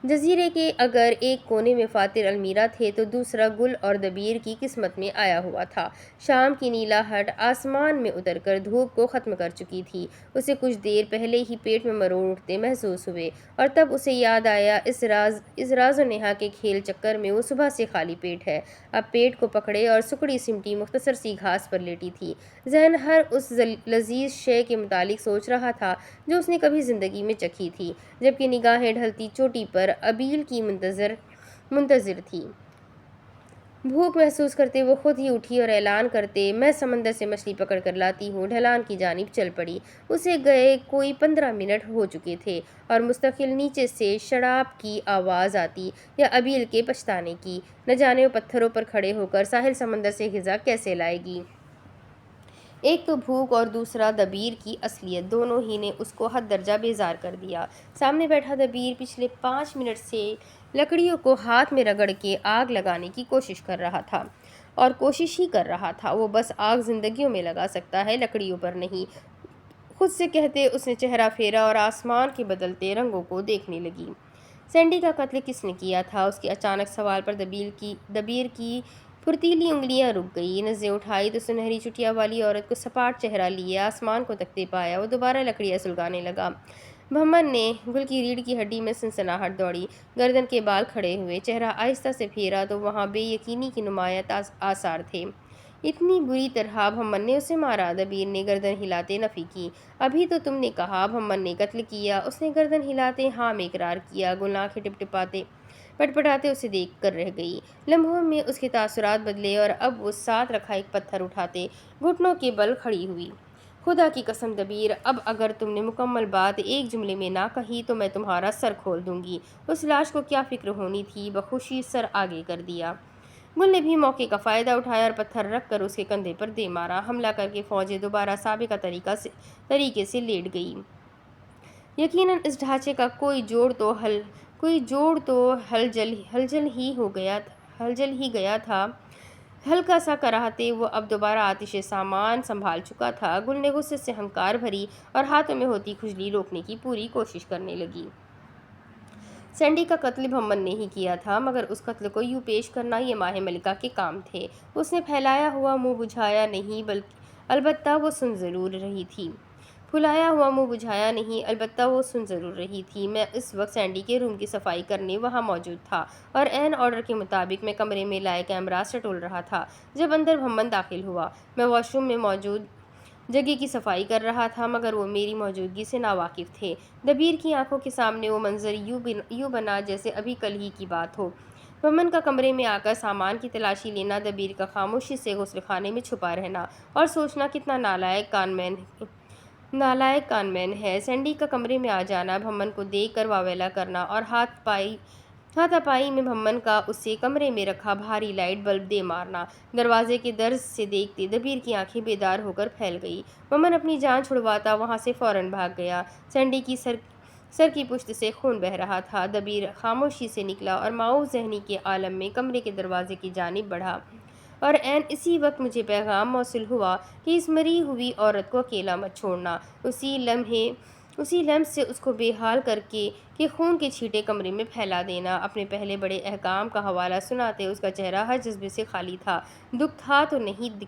جزیرے کے اگر ایک کونے میں فاتر المیرا تھے تو دوسرا گل اور دبیر کی قسمت میں آیا ہوا تھا۔ شام کی نیلا ہٹ آسمان میں اتر کر دھوپ کو ختم کر چکی تھی۔ اسے کچھ دیر پہلے ہی پیٹ میں مروڑ اٹھتے محسوس ہوئے، اور تب اسے یاد آیا اس راز و نیہا کے کھیل چکر میں وہ صبح سے خالی پیٹ ہے۔ اب پیٹ کو پکڑے اور سکڑی سمٹی مختصر سی گھاس پر لیٹی تھی۔ ذہن ہر اس لذیذ شے کے متعلق سوچ رہا تھا جو اس نے کبھی زندگی میں چکھی تھی، جبکہ نگاہیں ڈھلتی چوٹی پر ابیل کی منتظر تھی۔ بھوک محسوس کرتے وہ خود ہی اٹھی اور اعلان کرتے میں سمندر سے مچھلی پکڑ کر لاتی ہوں ڈھلان کی جانب چل پڑی۔ اسے گئے کوئی 15 منٹ ہو چکے تھے، اور مستقل نیچے سے شڑاب کی آواز آتی یا ابیل کے پچھتانے کی۔ نہ جانے وہ پتھروں پر کھڑے ہو کر ساحل سمندر سے غذا کیسے لائے گی۔ ایک تو بھوک اور دوسرا دبیر کی اصلیت، دونوں ہی نے اس کو حد درجہ بیزار کر دیا۔ سامنے بیٹھا دبیر پچھلے 5 منٹ سے لکڑیوں کو ہاتھ میں رگڑ کے آگ لگانے کی کوشش کر رہا تھا، اور کوشش ہی کر رہا تھا۔ وہ بس آگ زندگیوں میں لگا سکتا ہے، لکڑیوں پر نہیں۔ خود سے کہتے اس نے چہرہ پھیرا اور آسمان کے بدلتے رنگوں کو دیکھنے لگی۔ سینڈی کا قتل کس نے کیا تھا؟ اس کے اچانک سوال پر دبیر کی پھرتیلی انگلیاں رک گئی۔ نظریں اٹھائی تو سنہری چٹیا والی عورت کو سپاٹ چہرہ لیے آسمان کو تکتے پایا۔ وہ دوبارہ لکڑیاں سلگانے لگا۔ بھمن نے گل کی ریڑھ کی ہڈی میں سنسناہٹ دوڑی۔ گردن کے بال کھڑے ہوئے، چہرہ آہستہ سے پھیرا تو وہاں بے یقینی کے نمایاں آثار تھے۔ اتنی بری طرح بھمن نے اسے مارا؟ دبیر نے گردن ہلاتے نفی کی۔ ابھی تو تم نے کہا بھمن نے قتل کیا۔ اس نے گردن ہلاتے ہاں میں اقرار کیا۔ گل آنکھیں پٹپٹاتے اسے دیکھ کر رہ گئی۔ لمحوں میں اس کے تاثرات بدلے، اور اب وہ ساتھ رکھا ایک پتھر اٹھاتے گھٹنوں کے بل کھڑی ہوئی۔ خدا کی قسم دبیر، اب اگر تم نے مکمل بات ایک جملے میں نہ کہی تو میں تمہارا سر کھول دوں گی۔ اس لاش کو کیا فکر ہونی تھی؟ بخوشی سر آگے کر دیا۔ گل نے بھی موقع کا فائدہ اٹھایا اور پتھر رکھ کر اس کے کندھے پر دے مارا۔ حملہ کر کے فوجیں دوبارہ سابقہ طریقے سے لیٹ گئی۔ یقیناً اس ڈھانچے کا کوئی جوڑ تو ہلجل ہی گیا تھا۔ ہلکا سا کراہتے وہ اب دوبارہ آتش سامان سنبھال چکا تھا۔ گل نے غصے سے ہنکار بھری اور ہاتھوں میں ہوتی کھجلی روکنے کی پوری کوشش کرنے لگی۔ سینڈی کا قتل بھمن نے ہی کیا تھا، مگر اس قتل کو یوں پیش کرنا یہ ماہ ملکہ کے کام تھے۔ اس نے پھیلایا ہوا منہ بجھایا نہیں، البتہ وہ سن ضرور رہی تھی۔ میں اس وقت سینڈی کے روم کی صفائی کرنے وہاں موجود تھا، اور عین آرڈر کے مطابق میں کمرے میں لائے کیمراز ٹٹول رہا تھا۔ جب اندر بھمن داخل ہوا، میں واش روم میں موجود جگہ کی صفائی کر رہا تھا، مگر وہ میری موجودگی سے ناواقف تھے۔ دبیر کی آنکھوں کے سامنے وہ منظر یوں بنا جیسے ابھی کل ہی کی بات ہو۔ ممن کا کمرے میں آ کر سامان کی تلاشی لینا، دبیر کا خاموشی سے غسل خانے میں چھپا رہنا اور سوچنا کتنا نالائق کان مین ہے۔ سینڈی کا کمرے میں آ جانا، بھمن کو دیکھ کر واویلا کرنا اور ہاتھ پائی میں بھمن کا اسے کمرے میں رکھا بھاری لائٹ بلب دے مارنا۔ دروازے کے درز سے دیکھتے دبیر کی آنکھیں بیدار ہو کر پھیل گئی۔ ممن اپنی جان چھڑواتا وہاں سے فوراً بھاگ گیا۔ سینڈی کی سر کی پشت سے خون بہہ رہا تھا۔ دبیر خاموشی سے نکلا اور ماؤس ذہنی کے عالم میں کمرے کے دروازے کی جانب بڑھا، اور عین اسی وقت مجھے پیغام موصول ہوا کہ اس مری ہوئی عورت کو اکیلا مت چھوڑنا۔ اسی لمح سے اس کو بے حال کر کے کہ خون کے چھینٹے کمرے میں پھیلا دینا۔ اپنے پہلے بڑے احکام کا حوالہ سناتے اس کا چہرہ ہر جذبے سے خالی تھا۔ دکھ تھا تو نہیں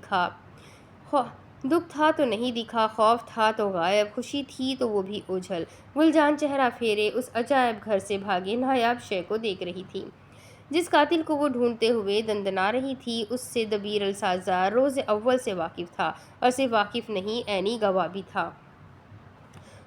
دکھا، خوف تھا تو غائب، خوشی تھی تو وہ بھی اوجھل۔ گل جان چہرہ پھیرے اس عجائب گھر سے بھاگے نایاب شے کو دیکھ رہی تھی۔ جس قاتل کو وہ ڈھونڈتے ہوئے دندنا رہی تھی، اس سے دبیر السازار روز اول سے واقف تھا، اور صرف واقف نہیں، عینی گواہ بھی تھا۔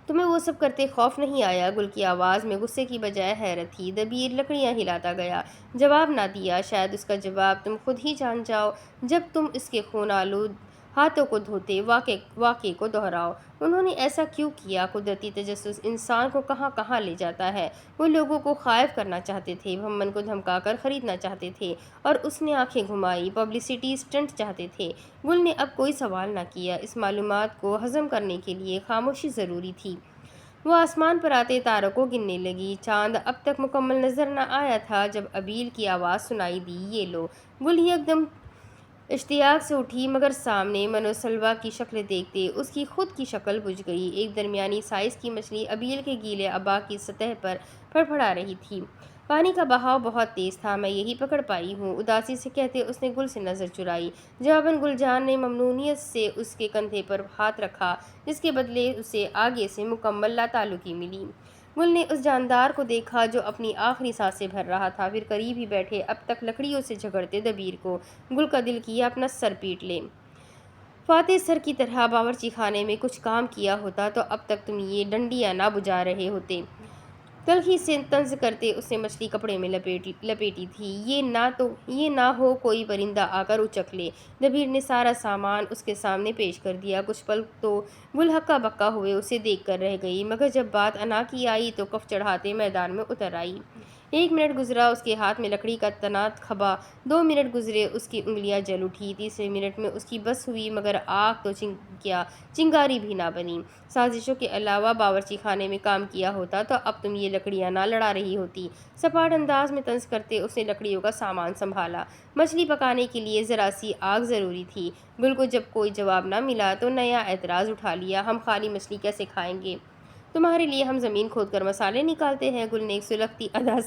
تمہیں وہ سب کرتے خوف نہیں آیا؟ گل کی آواز میں غصے کی بجائے حیرت تھی۔ دبیر لکڑیاں ہلاتا گیا، جواب نہ دیا۔ شاید اس کا جواب تم خود ہی جان جاؤ جب تم اس کے خون آلود ہاتھوں کو دھوتے واقعے کو دہراؤ۔ انہوں نے ایسا کیوں کیا؟ قدرتی تجسس انسان کو کہاں کہاں لے جاتا ہے۔ وہ لوگوں کو خائف کرنا چاہتے تھے، بھمن کو دھمکا کر خریدنا چاہتے تھے، اور اس نے آنکھیں گھمائی۔ پبلسٹی اسٹنٹ چاہتے تھے۔ گل نے اب کوئی سوال نہ کیا۔ اس معلومات کو ہضم کرنے کے لیے خاموشی ضروری تھی۔ وہ آسمان پر آتے تاروں کو گننے لگی۔ چاند اب تک مکمل نظر نہ آیا تھا جب ابیل کی آواز سنائی دی، یہ لو۔ گل یکدم اشتیاق سے اٹھی، مگر سامنے منو سلوا کی شکل دیکھتے اس کی خود کی شکل بجھ گئی۔ ایک درمیانی سائز کی مچھلی ابیل کے گیلے ابا کی سطح پر پھڑپھڑا رہی تھی۔ پانی کا بہاؤ بہت تیز تھا، میں یہی پکڑ پائی ہوں، اداسی سے کہتے اس نے گل سے نظر چرائی۔ جواباً گل جان نے ممنونیت سے اس کے کندھے پر ہاتھ رکھا، جس کے بدلے اسے آگے سے مکمل لاتعلقی ملی۔ گل نے اس جاندار کو دیکھا جو اپنی آخری سانسیں بھر رہا تھا، پھر قریب ہی بیٹھے اب تک لکڑیوں سے جھگڑتے دبیر کو۔ گل کا دل کیا اپنا سر پیٹ لے۔ فاتح سر کی طرح باورچی خانے میں کچھ کام کیا ہوتا تو اب تک تم یہ ڈنڈیاں نہ بجھا رہے ہوتے۔ تلخی سے طنز کرتے اس نے مچھلی کپڑے میں لپیٹی تھی۔ یہ نہ ہو کوئی پرندہ آ کر اچک لے۔ دبیر نے سارا سامان اس کے سامنے پیش کر دیا۔ کچھ پل تو گل ہکا بکا ہوئے اسے دیکھ کر رہ گئی، مگر جب بات انا کی آئی تو کف چڑھاتے میدان میں اتر آئی۔ 1 منٹ گزرا، اس کے ہاتھ میں لکڑی کا تنات کھبا۔ 2 منٹ گزرے، اس کی انگلیاں جل اٹھی۔ تیسرے منٹ میں اس کی بس ہوئی، مگر آگ تو چنگاری بھی نہ بنی۔ سازشوں کے علاوہ باورچی خانے میں کام کیا ہوتا تو اب تم یہ لکڑیاں نہ لڑا رہی ہوتی۔ سپاٹ انداز میں طنز کرتے اس نے لکڑیوں کا سامان سنبھالا۔ مچھلی پکانے کے لیے ذرا سی آگ ضروری تھی۔ گل کو جب کوئی جواب نہ ملا تو نیا اعتراض اٹھا لیا، ہم خالی مچھلی کیسے کھائیں گے؟ تمہارے لیے ہم زمین کھود کر مسالے نکالتے ہیں۔ گل نے ایک سلگتی ادا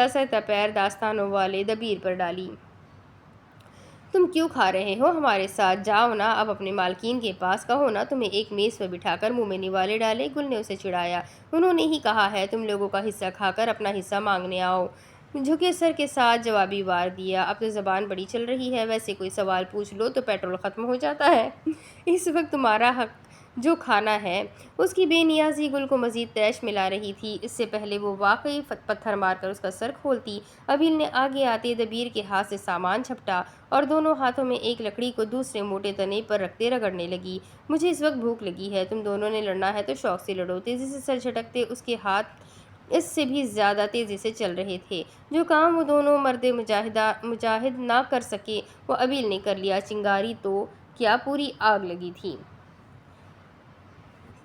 سرتا پیر داستانوں والے دبیر پر ڈالی۔ تم کیوں کھا رہے ہو ہمارے ساتھ؟ جاؤ نا اب اپنے مالکین کے پاس، کہو نا تمہیں ایک میز پر بٹھا کر منہ میں نوالے ڈالے۔ گل نے اسے چڑھایا، انہوں نے ہی کہا ہے تم لوگوں کا حصہ کھا کر اپنا حصہ مانگنے آؤ۔ جھکے سر کے ساتھ جوابی وار دیا، اب تو زبان بڑی چل رہی ہے، ویسے کوئی سوال پوچھ لو تو پیٹرول ختم ہو جاتا ہے۔ اس وقت تمہارا حق جو کھانا ہے۔ اس کی بے نیازی گل کو مزید طیش ملا رہی تھی۔ اس سے پہلے وہ واقعی پتھر مار کر اس کا سر کھولتی۔ ابیل نے آگے آتے دبیر کے ہاتھ سے سامان جھپٹا اور دونوں ہاتھوں میں ایک لکڑی کو دوسرے موٹے تنے پر رکھتے رگڑنے لگی۔ مجھے اس وقت بھوک لگی ہے، تم دونوں نے لڑنا ہے تو شوق سے لڑو۔ تیزی سے سر جھٹکتے اس کے ہاتھ اس سے بھی زیادہ تیزی سے چل رہے تھے۔ جو کام وہ دونوں مرد مجاہد نہ کر سکے وہ ابیل نے کر لیا۔ چنگاری تو کیا پوری آگ لگی تھی۔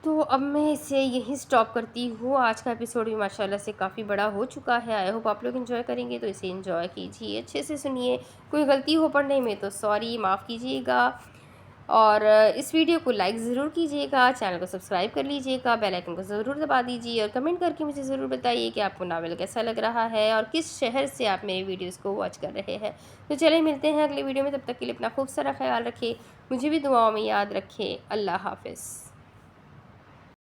تو اب میں اسے یہیں سٹاپ کرتی ہوں۔ آج کا ایپیسوڈ بھی ماشاءاللہ سے کافی بڑا ہو چکا ہے۔ آئی ہوپ آپ لوگ انجوائے کریں گے، تو اسے انجوائے کیجیے، اچھے سے سنیے۔ کوئی غلطی ہو پڑھنے میں تو سوری، معاف کیجیے گا، اور اس ویڈیو کو لائک ضرور کیجیے گا، چینل کو سبسکرائب کر لیجیے گا، بیل آئیکن کو ضرور دبا دیجیے، اور کمنٹ کر کے مجھے ضرور بتائیے کہ آپ کو ناول کیسا لگ رہا ہے اور کس شہر سے آپ میرے ویڈیوز کو واچ کر رہے ہیں۔ تو چلیں ملتے ہیں اگلے ویڈیو میں، تب تک کے لیے اپنا خوب سارا خیال رکھیں، مجھے بھی دعاؤں میں یاد رکھیں۔ اللہ حافظ۔